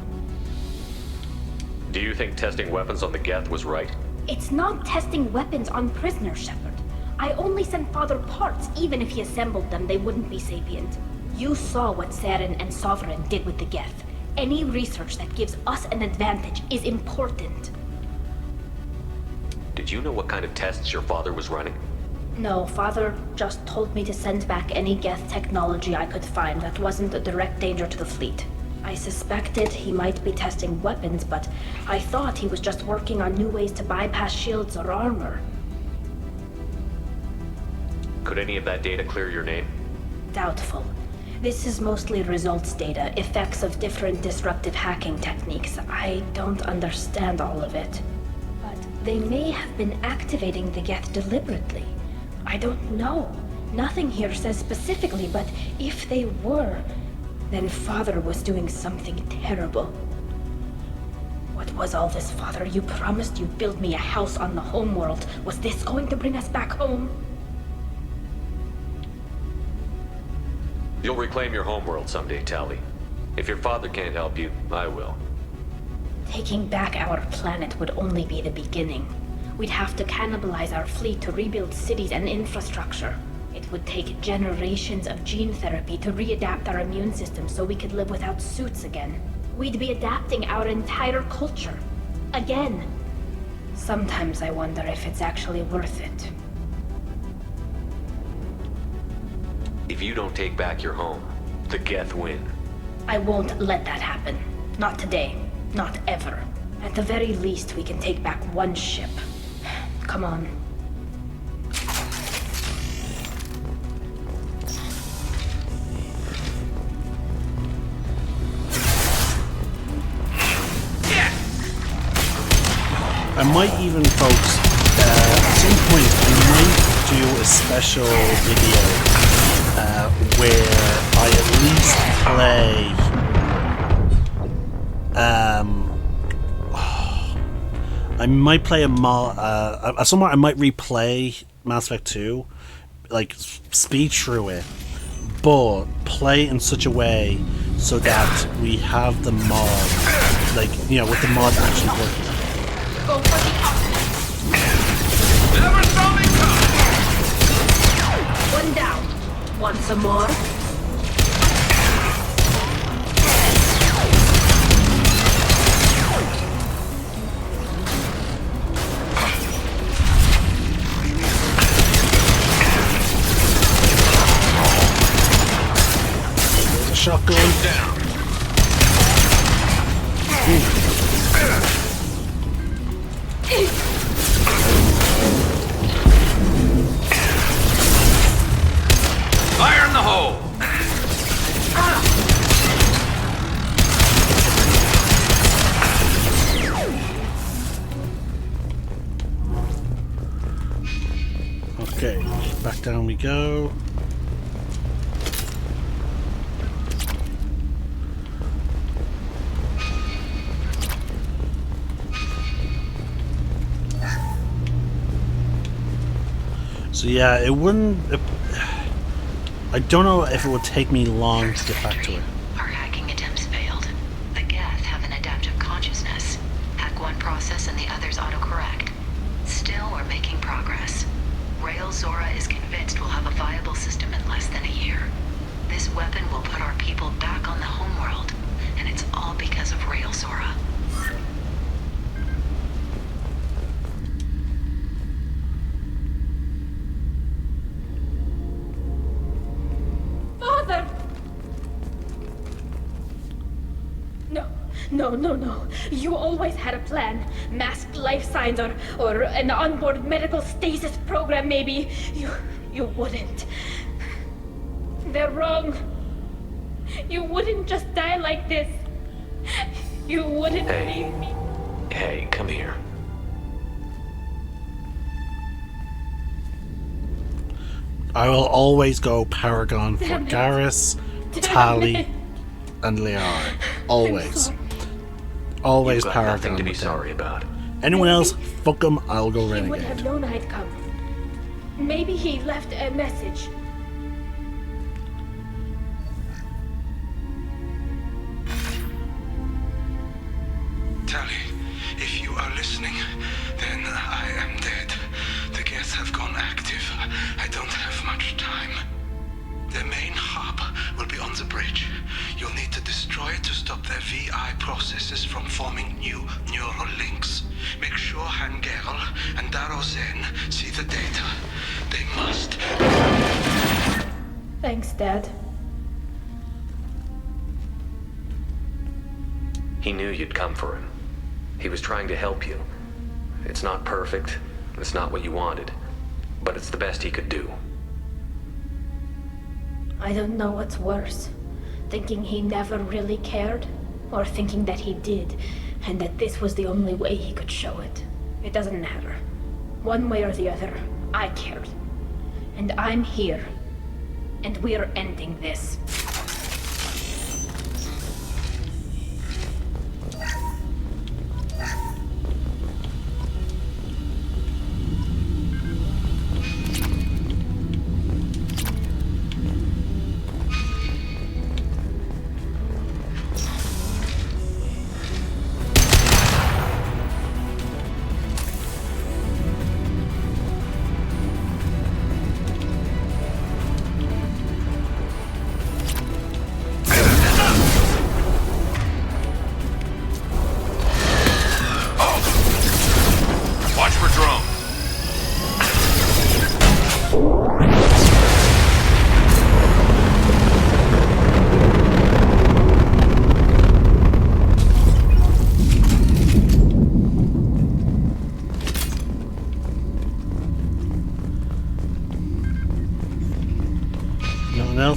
Do you think testing weapons on the Geth was right? It's not testing weapons on prisoners, Shepard. I only sent Father parts. Even if he assembled them, they wouldn't be sapient. You saw what Saren and Sovereign did with the Geth. Any research that gives us an advantage is important. Did you know what kind of tests your father was running? No, Father just told me to send back any Geth technology I could find that wasn't a direct danger to the fleet. I suspected he might be testing weapons, but I thought he was just working on new ways to bypass shields or armor. Could any of that data clear your name? Doubtful. This is mostly results data, effects of different disruptive hacking techniques. I don't understand all of it. But they may have been activating the Geth deliberately. I don't know. Nothing here says specifically, but if they were, then Father was doing something terrible. What was all this, Father? You promised you'd build me a house on the homeworld. Was this going to bring us back home? You'll reclaim your homeworld someday, Tali. If your father can't help you, I will. Taking back our planet would only be the beginning. We'd have to cannibalize our fleet to rebuild cities and infrastructure. It would take generations of gene therapy to readapt our immune system so we could live without suits again. We'd be adapting our entire culture. Again. Sometimes I wonder if it's actually worth it. If you don't take back your home, the Geth win. I won't let that happen. Not today. Not ever. At the very least, we can take back one ship. Come on. I might even, folks, at some point, I might do a special video where I at least play, I might play somewhere I might replay Mass Effect 2, like, speed through it, but play in such a way so that we have the mod, like, you know, with the mod actually working. Go for the up. Never saw me come! One down. Want some more? There's a shotgun. Down. Fire in the hole! Okay, back down we go. So yeah, it wouldn't... I don't know if it would take me long to get back to it. Our hacking attempts failed. The Geth have an adaptive consciousness. Hack one process and the others autocorrect. Still, we're making progress. Rael Zora is convinced we'll have a viable system in less than a year. This weapon will put our people back on the homeworld, and it's all because of Rael Zora. No. You always had a plan. Masked life signs or an onboard medical stasis program, maybe. You wouldn't. They're wrong. You wouldn't just die like this. You wouldn't leave me. Hey, come here. I will always go Paragon for Garrus, Tali, and Liara. Always. Always Paragon. Nothing to be sorry about. Anyone else, fuck them, I'll go He would Renegade. have known I'd come. Maybe he left a message. Tali, if you are listening, then I am dead. The Geth have gone active. I don't have much time. The main hub will be on Try to stop their VI processes from forming new neural links. Make sure Hangel and Darozen see the data. They must. Thanks, Dad. He knew you'd come for him. He was trying to help you. It's not perfect. It's not what you wanted. But it's the best he could do. I don't know what's worse. Thinking he never really cared, or thinking that he did, and that this was the only way he could show it. It doesn't matter. One way or the other, I cared. And I'm here. And we're ending this.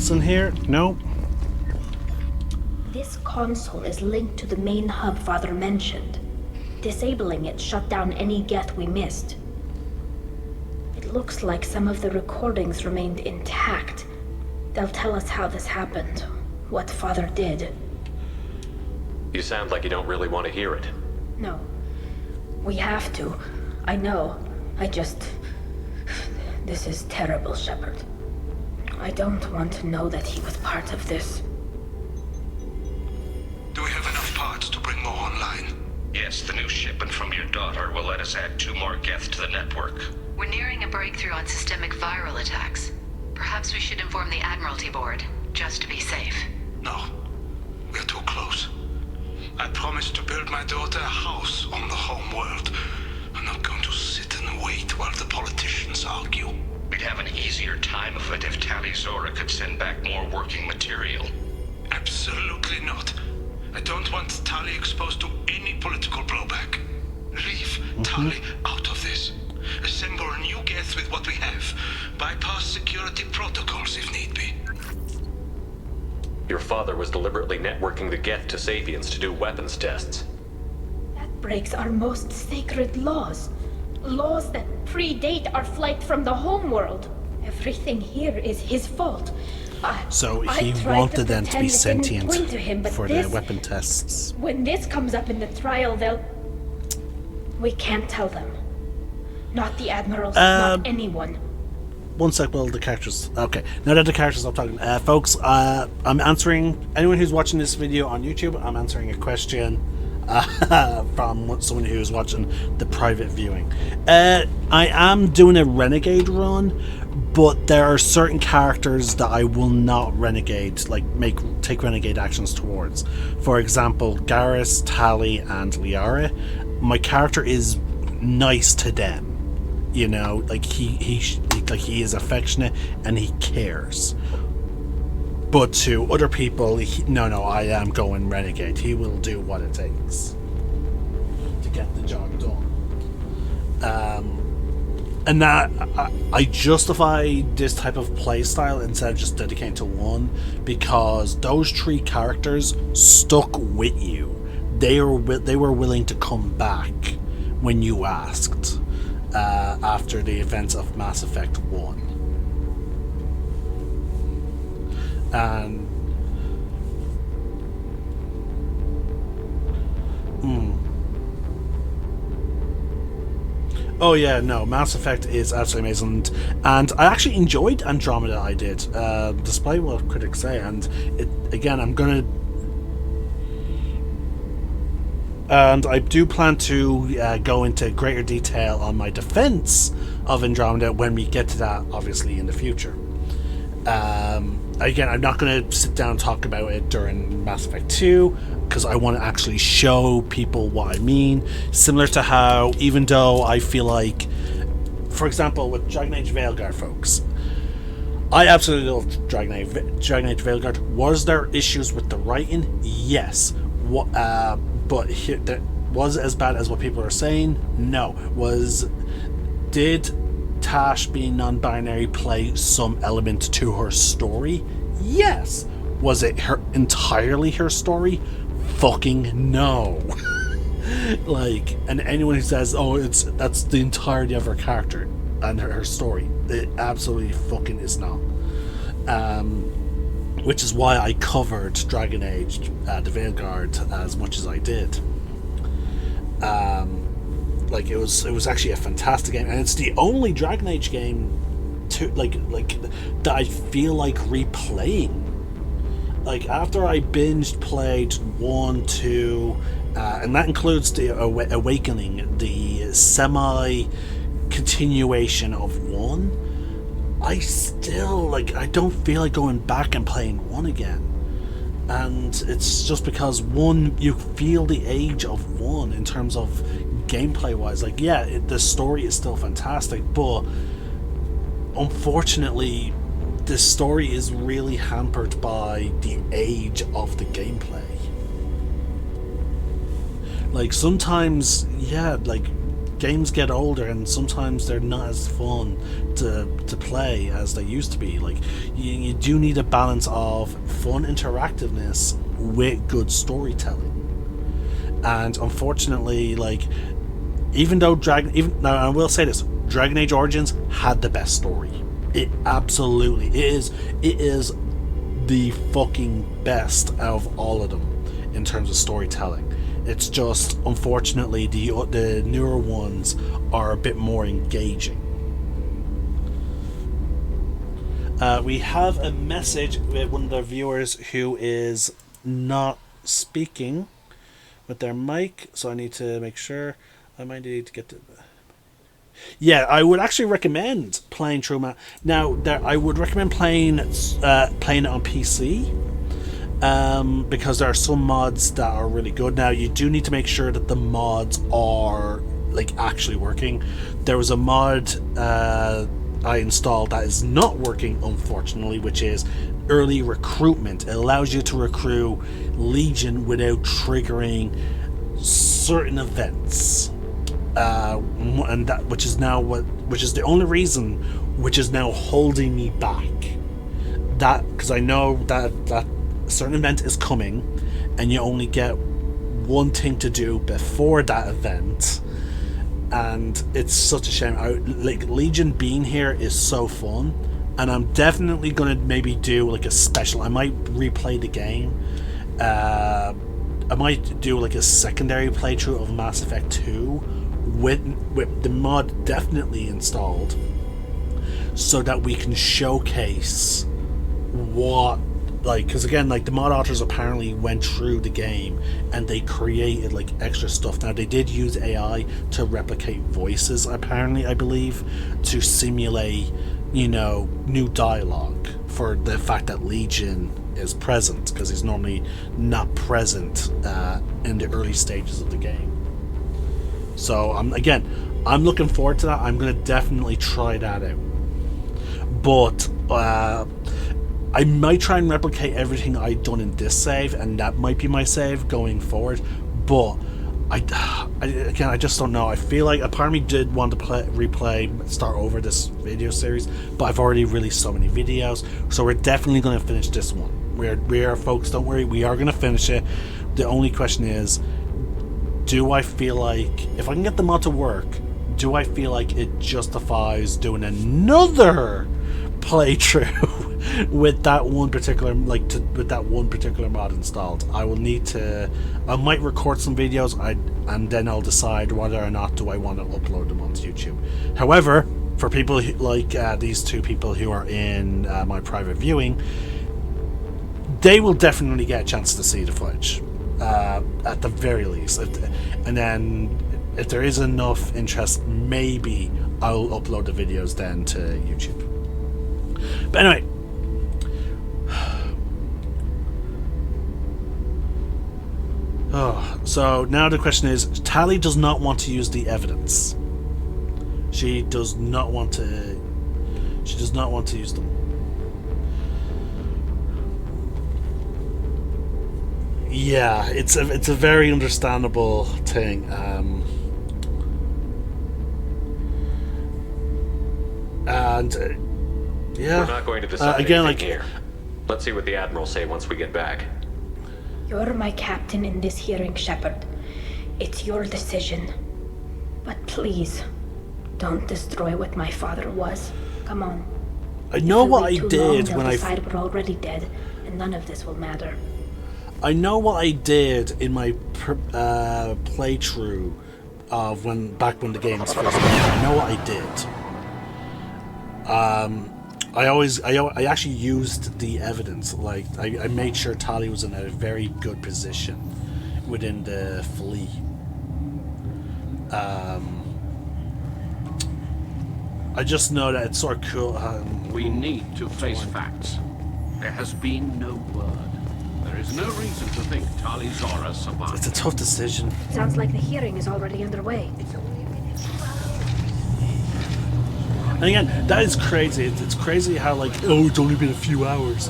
In here? Nope. This console is linked to the main hub Father mentioned. Disabling it shut down any Geth we missed. It looks like some of the recordings remained intact. They'll tell us how this happened, what Father did. You sound like you don't really want to hear it. No. We have to. I know. This is terrible, Shepard. I don't want to know that he was part of this. Do we have enough parts to bring more online? Yes, the new shipment from your daughter will let us add 2 more Geth to the network. We're nearing a breakthrough on systemic viral attacks. Perhaps we should inform the Admiralty Board, just to be safe. No. We're too close. I promised to build my daughter a house on the home world. I'm not going to sit and wait while the politicians argue. We'd have an easier time of it if Tali Zora could send back more working material. Absolutely not. I don't want Tali exposed to any political blowback. Leave Tali out of this. Assemble a new Geth with what we have. Bypass security protocols if need be. Your father was deliberately networking the Geth to Sapiens to do weapons tests. That breaks our most sacred laws. Laws that predate our flight from the homeworld. Everything here is his fault. So he wanted them to be sentient for the weapon tests. When this comes up in the trial, we can't tell them. Not the admirals, not anyone. One sec, well, the characters. Okay, now that the characters stop talking. Folks, I'm answering, anyone who's watching this video on YouTube, I'm answering a question from someone who's watching the private viewing. I am doing a renegade run, but there are certain characters that I will not renegade, like take renegade actions towards. For example, Garrus, Tali, and Liara. My character is nice to them. You know, like he is affectionate and he cares. But to other people, no, I am going renegade. He will do what it takes to get the job done. And that I justify this type of play style instead of just dedicating to one, because those 3 characters stuck with you. They were willing to come back when you asked. After the events of Mass Effect 1. And oh yeah, no, Mass Effect is absolutely amazing, and I actually enjoyed Andromeda. I did, despite what critics say, and And I do plan to go into greater detail on my defense of Andromeda when we get to that, obviously, in the future. Again, I'm not going to sit down and talk about it during Mass Effect 2 because I want to actually show people what I mean. Similar to how, even though I feel like, for example, with Dragon Age Veilguard, folks, I absolutely love Dragon Age Veilguard. Was there issues with the writing? Yes. But was it as bad as what people are saying? No. Did Tash being non-binary play some element to her story? Yes. Was it entirely her story? Fucking no. And anyone who says, oh, that's the entirety of her character and her story, it absolutely fucking is not. Which is why I covered Dragon Age the Veilguard as much as I did. It was actually a fantastic game, and it's the only Dragon Age game that I feel like replaying. After I binged played 1, 2, and that includes the Awakening, the semi continuation of 1, I still I don't feel like going back and playing 1 again. And it's just because 1, you feel the age of 1 in terms of gameplay wise. The story is still fantastic, but unfortunately the story is really hampered by the age of the gameplay. Sometimes games get older and sometimes they're not as fun to play as they used to be. You do need a balance of fun interactiveness with good storytelling. And unfortunately, now I will say this, Dragon Age Origins had the best story. It absolutely is the fucking best out of all of them in terms of storytelling. It's just, unfortunately, the newer ones are a bit more engaging. We have a message with one of the viewers who is not speaking with their mic, so I need to make sure. I might need to get to... Yeah, I would actually recommend playing True Now, I would recommend playing it on PC. Because there are some mods that are really good. Now, you do need to make sure that the mods are actually working. There was a mod I installed that is not working, unfortunately, which is early recruitment. It allows you to recruit Legion without triggering certain events, and that which is the only reason which is now holding me back. That because I know that a certain event is coming and you only get one thing to do before that event, and it's such a shame. Legion being here is so fun, and I'm definitely gonna maybe do a special. I might replay the game. I might do a secondary playthrough of Mass Effect 2 with the mod definitely installed, so that we can showcase what because again the mod authors apparently went through the game and they created extra stuff. Now, they did use AI to replicate voices, apparently, I believe, to simulate new dialogue for the fact that Legion is present, because he's normally not present in the early stages of the game. So I'm looking forward to that. I'm going to definitely try that out, but I might try and replicate everything I've done in this save, and that might be my save going forward. But I just don't know. I feel like a part of me did want to start over this video series, but I've already released so many videos, so we're definitely going to finish this one. We are, folks. Don't worry, we are going to finish it. The only question is, do I feel like if I can get the mod to work, do I feel like it justifies doing another playthrough with that one particular mod installed? I might record some videos and then I'll decide whether or not do I want to upload them onto YouTube. However, for people these two people who are in my private viewing, they will definitely get a chance to see the footage at the very least, and then if there is enough interest, maybe I'll upload the videos then to YouTube. But anyway, So now the question is, Tali does not want to use the evidence. She does not want to. She does not want to use them. Yeah, it's a very understandable thing. And yeah, We're not going to decide again, anything here. Let's see what the Admiral say once we get back. You're my captain in this hearing, Shepard. It's your decision. But please, don't destroy what my father was. Come on. I know If we what wait I too did long, when they'll I. decide we're already dead, and none of this will matter. I know what I did in my playthrough of back when the game was first out. I know what I did. I actually used the evidence. Like I made sure Tali was in a very good position within the fleet. I just know that it's sort of cool. We need to face facts. There has been no word. There is no reason to think Tali Zora survived. It's a tough decision. Sounds like the hearing is already underway. And again, that is crazy. It's crazy how like, oh, it's only been a few hours.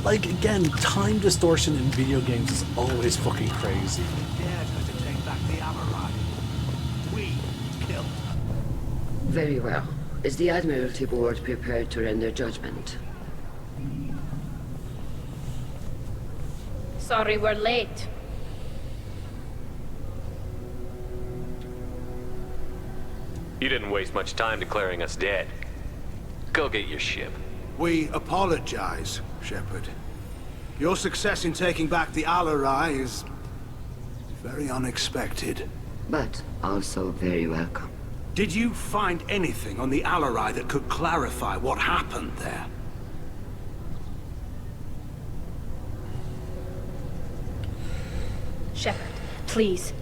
Like again, time distortion in video games is always fucking crazy. Very well. Is the Admiralty Board prepared to render judgment? Sorry we're late. You didn't waste much time declaring us dead. Go get your ship. We apologize, Shepard. Your success in taking back the Alarai is very unexpected. But also very welcome. Did you find anything on the Alarai that could clarify what happened there? Shepard, please.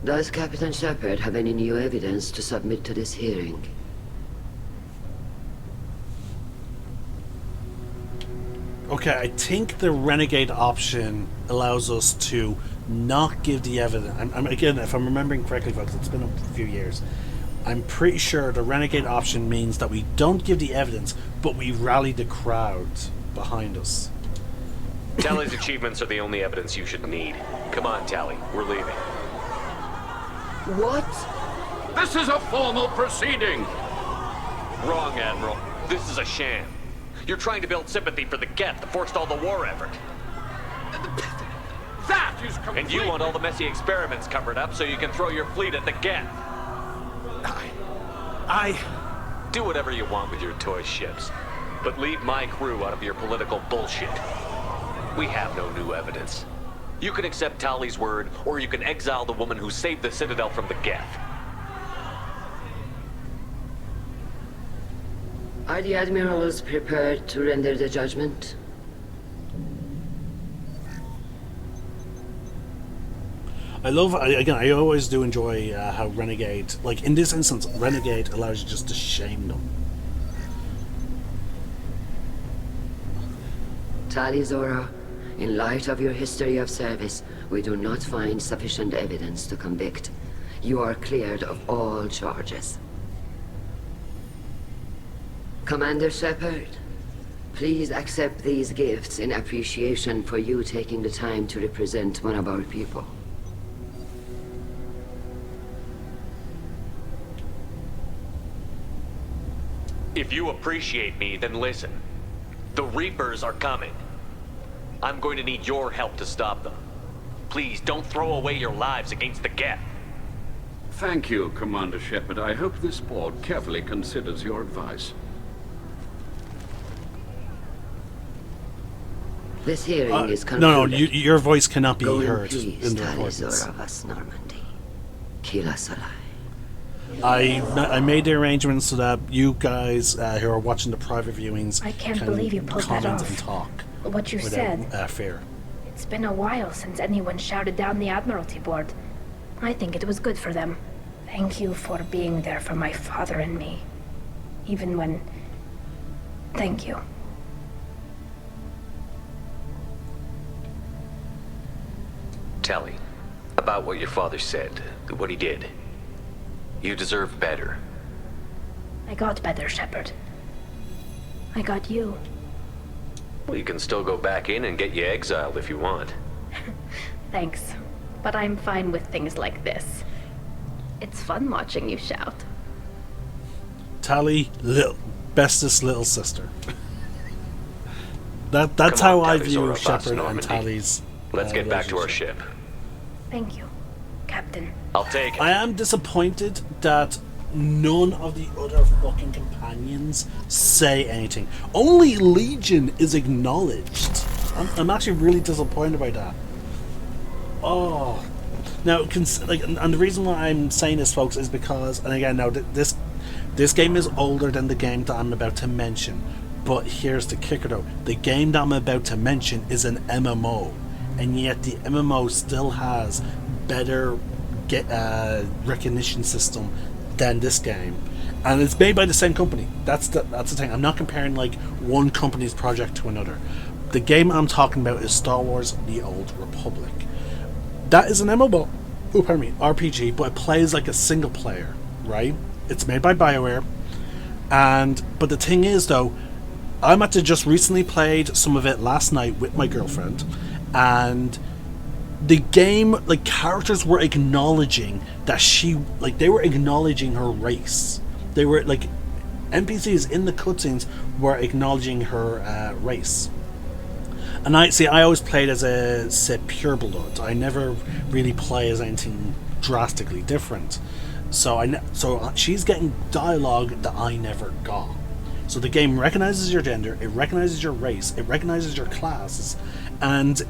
Does Captain Shepard have any new evidence to submit to this hearing? Okay, I think the Renegade option allows us to not give the evidence. Again, if I'm remembering correctly, folks, it's been a few years. I'm pretty sure the Renegade option means that we don't give the evidence, but we rally the crowd behind us. Tali's achievements are the only evidence you should need. Come on, Tali. We're leaving. What? This is a formal proceeding! Wrong, Admiral. This is a sham. You're trying to build sympathy for the Geth to forestall the war effort. That is completely... And you want all the messy experiments covered up so you can throw your fleet at the Geth. I... Do whatever you want with your toy ships, but leave my crew out of your political bullshit. We have no new evidence. You can accept Tali's word, or you can exile the woman who saved the Citadel from the Geth. Are the admirals prepared to render the judgment? I always do enjoy how Renegade, like in this instance, Renegade allows you just to shame them. Tali Zora, in light of your history of service, we do not find sufficient evidence to convict. You are cleared of all charges. Commander Shepard, please accept these gifts in appreciation for you taking the time to represent one of our people. If you appreciate me, then listen. The Reapers are coming. I'm going to need your help to stop them. Please, don't throw away your lives against the Geth. Thank you, Commander Shepard. I hope this board carefully considers your advice. This hearing is concluded. No, your voice cannot be Go heard peace, in the Tali recordings. Zora of Normandy. Kila Salai. I made the arrangements so that you guys who are watching the private viewings I can't can believe you pulled that comment off. and talk. What you without, said. fear. It's been a while since anyone shouted down the Admiralty Board. I think it was good for them. Thank you for being there for my father and me. Even when... Thank you. Tali, about what your father said, what he did. You deserve better. I got better, Shepard. I got you. Well, you can still go back in and get you exiled if you want. Thanks, but I'm fine with things like this. It's fun watching you shout. Tali, bestest little sister. That's Come how on, I Tali view Zora, Shepard and Normandy. Tali's. Let's get back to our ship. Thank you, Captain. I'll take it. I am disappointed that none of the other fucking companions say anything. Only Legion is acknowledged. I'm actually really disappointed by that. Oh, now and the reason why I'm saying this, folks, is because, and again, now this game is older than the game that I'm about to mention. But here's the kicker, though: the game that I'm about to mention is an MMO, and yet the MMO still has better recognition system than this game, and it's made by the same company. That's the thing. I'm not comparing like one company's project to another. The game I'm talking about is Star Wars: The Old Republic. That is an MMO, RPG, but it plays like a single player, right? It's made by BioWare, but the thing is, though, I'm actually just recently played some of it last night with my girlfriend, and the game, like, characters were acknowledging that they were acknowledging her race. They were, like, NPCs in the cutscenes were acknowledging her race. And I always played as a pureblood. I never really play as anything drastically different. So she's getting dialogue that I never got. So the game recognizes your gender, it recognizes your race, it recognizes your classes, and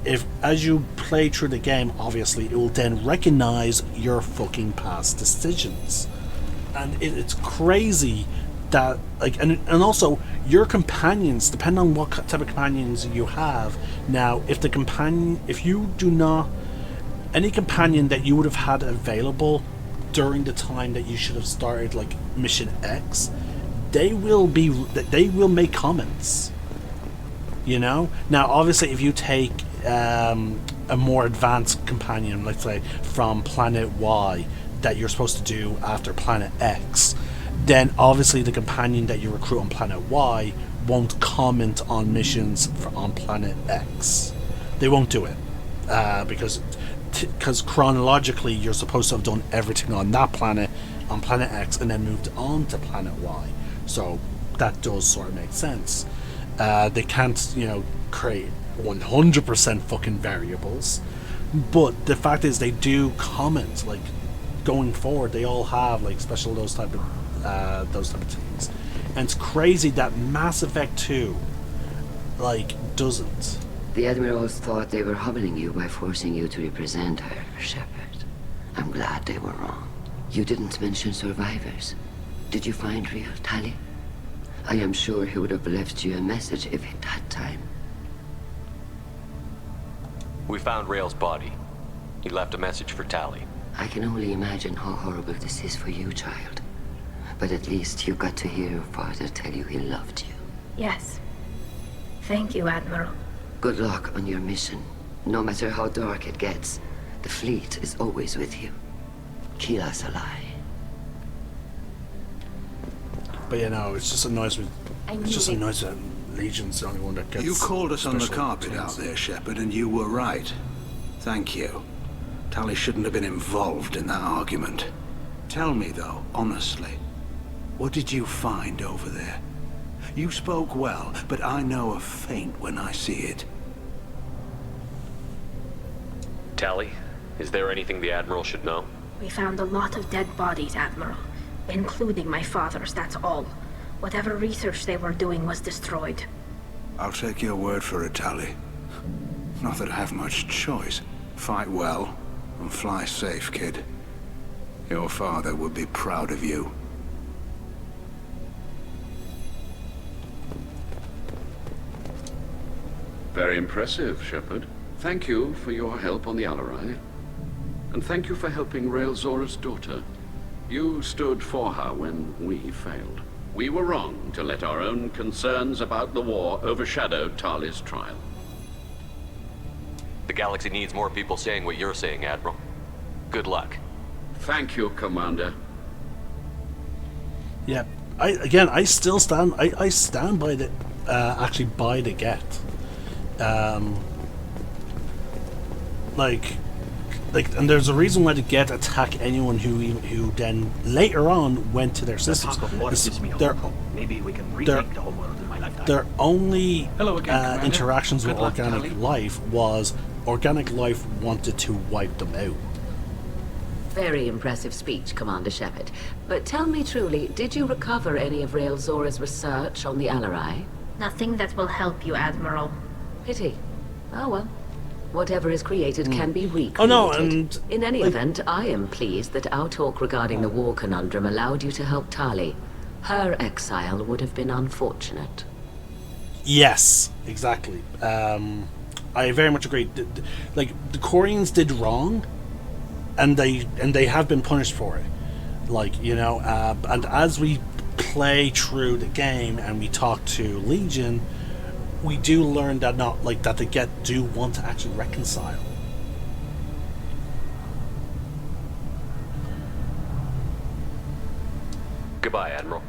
as you play through the game, obviously, it will then recognize your fucking past decisions. And it's crazy that, like, and also your companions, depending on what type of companions you have. Now, if you do not, any companion that you would have had available during the time that you should have started, like, Mission X, they will make comments, you know. Now, obviously, if you take a more advanced companion, let's say from Planet Y, that you're supposed to do after Planet X, then obviously the companion that you recruit on Planet Y won't comment on missions on Planet X. They won't do it because chronologically you're supposed to have done everything on that planet, on Planet X, and then moved on to Planet Y. So that does sort of make sense. They can't, create 100% fucking variables, but the fact is they do comment, like, going forward. They all have, like, special those type of things, and it's crazy that Mass Effect 2, like, doesn't. The Admirals thought they were humbling you by forcing you to represent her, Shepard. I'm glad they were wrong. You didn't mention survivors. Did you find real Tali? I am sure he would have left you a message if he'd had time. We found Rael's body. He left a message for Tali. I can only imagine how horrible this is for you, child. But at least you got to hear your father tell you he loved you. Yes. Thank you, Admiral. Good luck on your mission. No matter how dark it gets, the fleet is always with you. Kila Salai. But it's just annoys me. It's just annoys that Legion's the only one that gets. You called us on the special carpet things. out there, Shepard, and you were right. Thank you. Tali shouldn't have been involved in that argument. Tell me, though, honestly, what did you find over there? You spoke well, but I know a feint when I see it. Tali, is there anything the Admiral should know? We found a lot of dead bodies, Admiral. Including my father's, that's all. Whatever research they were doing was destroyed. I'll take your word for it, Tali. Not that I have much choice. Fight well, and fly safe, kid. Your father would be proud of you. Very impressive, Shepard. Thank you for your help on the Alarai. And thank you for helping Rael Zora's daughter. You stood for her when we failed. We were wrong to let our own concerns about the war overshadow Tali's trial. The galaxy needs more people saying what you're saying, Admiral. Good luck. Thank you, Commander. Yeah, I still stand. I stand by the actually by the Geth. Like, and there's a reason why the Geth attack anyone who then later on went to their systems. Maybe we can remake the whole world in my lifetime. Their only again, interactions with Good luck, organic Tali. life was organic life wanted to wipe them out. Very impressive speech, Commander Shepard. But tell me truly, did you recover any of Rael Zora's research on the Alarai? Nothing that will help you, Admiral. Pity. Oh well. Whatever is created can be recreated. Oh no, and in any event, I am pleased that our talk regarding the war conundrum allowed you to help Tali. Her exile would have been unfortunate. Yes, exactly. I very much agree. Like, the Quarians did wrong, and they have been punished for it. Like, you know, and as we play through the game and we talk to Legion, we do learn that that the Geth do want to actually reconcile. Goodbye, Admiral.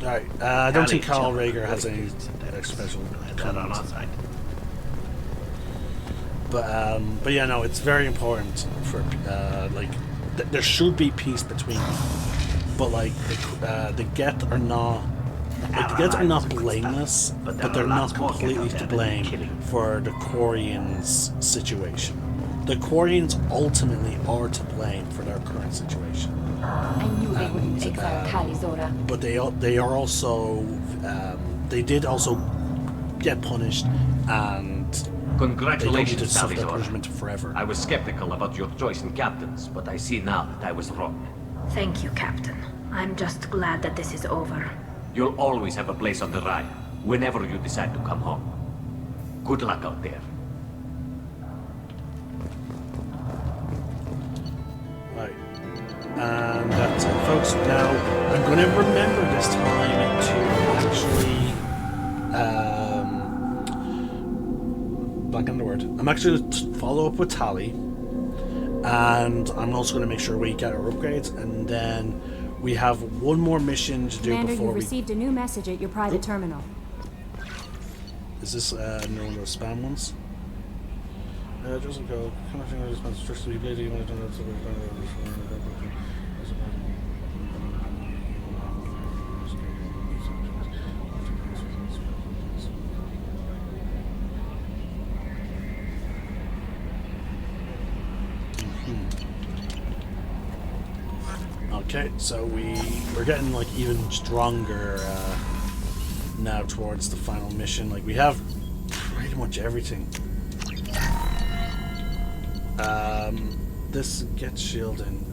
Alright, I don't think Carl Rager has any special comments. But yeah, no, it's very important for there should be peace between them. But like the Geth are not. Like, the Geth are not blameless, but they're not completely to blame for the Quarians' situation. The Quarians ultimately are to blame for their current situation. I knew they wouldn't exile Tali Zora. But they are also they did also get punished, and Congratulations, they don't need to suffer Tali their Zora. punishment forever. I was skeptical about your choice in captains, but I see now that I was wrong. Thank you, Captain. I'm just glad that this is over. You'll always have a place on the Raya, whenever you decide to come home. Good luck out there. Right. And that's it, folks. Now, I'm going to remember this time to actually... blank on the word. I'm actually going to follow up with Tali. And I'm also going to make sure we get our upgrades. And then we have one more mission to do Commander, before you've we... received a new message at your private terminal. Is this another one of those spam ones? Just go. Kind of thing I just want to be busy when I don't have Okay, so we're getting like even stronger now towards the final mission. Like, we have pretty much everything. This gets shielding.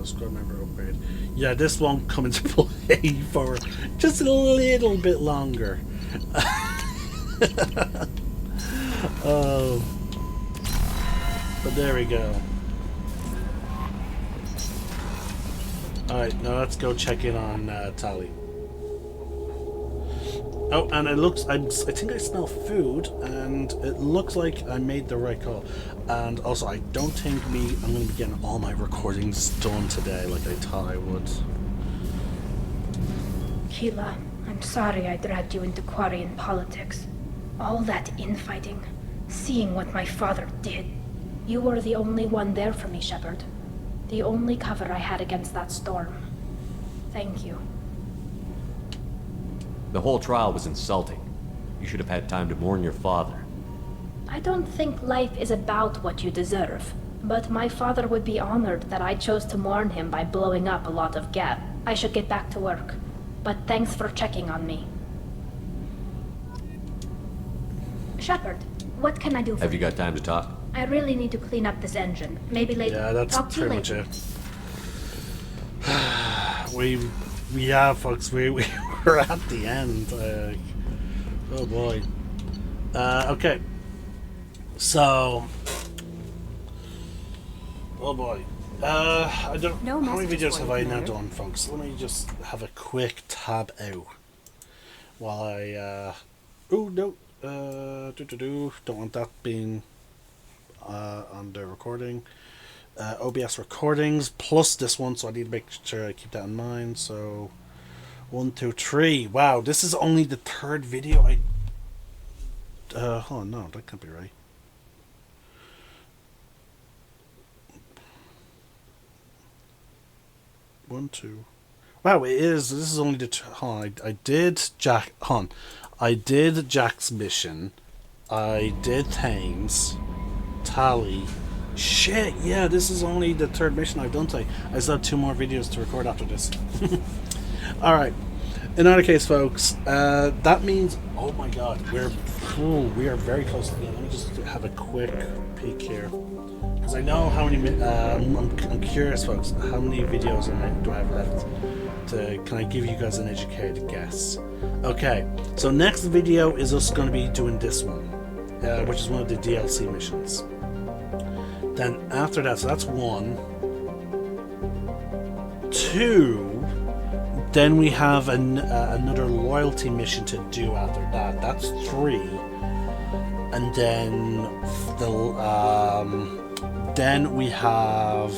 Squad member upgrade. Yeah, this won't come into play for just a little bit longer. Oh, but there we go. Alright, now let's go check in on Tali. Oh, and it looks... I think I smell food, and it looks like I made the right call. And also, I don't think I'm going to be getting all my recordings done today like I thought I would. Keela, I'm sorry I dragged you into Quarian politics. All that infighting, seeing what my father did. You were the only one there for me, Shepard. The only cover I had against that storm. Thank you. The whole trial was insulting. You should have had time to mourn your father. I don't think life is about what you deserve, but my father would be honored that I chose to mourn him by blowing up a lot of Geth. I should get back to work, but thanks for checking on me. Shepard, what can I do for Have you got time to talk? I really need to clean up this engine. Maybe later. Yeah, that's Talk to you pretty later. much it. Yeah, folks, we're at the end. Oh boy. Okay. So. Oh boy. I don't. No how many messages videos for have you, I now Commander. done, folks? Let me just have a quick tab out while I. Oh no. Don't want that being on the recording. OBS recordings plus this one, so I need to make sure I keep that in mind. So 1, 2, 3. Wow, this is only the third video I. Oh no, that can't be right. One, two. Wow, it is. This is only the. I did Jack. I did Jack's mission. I did Thames. Tally. Shit, yeah, this is only the third mission I've done today. I still have 2 more videos to record after this. Alright. In either case, folks, that means, oh my god, we are very close to the end. Let me just have a quick peek here. Because I know how many, I'm curious, folks, how many videos do I have left? Can I give you guys an educated guess? Okay, so next video is us going to be doing this one, which is one of the DLC missions. Then after that, so that's 1, 2. Then we have another loyalty mission to do after that. That's 3. And then then we have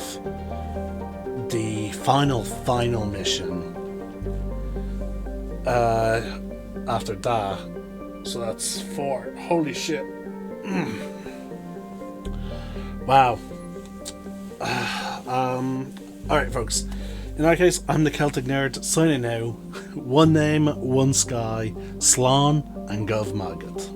the final mission. After that, so that's 4. Holy shit. Wow. Alright, folks. In that case, I'm the Celtic Nerd, signing now. One name, one sky, Slán and Gov Maggot.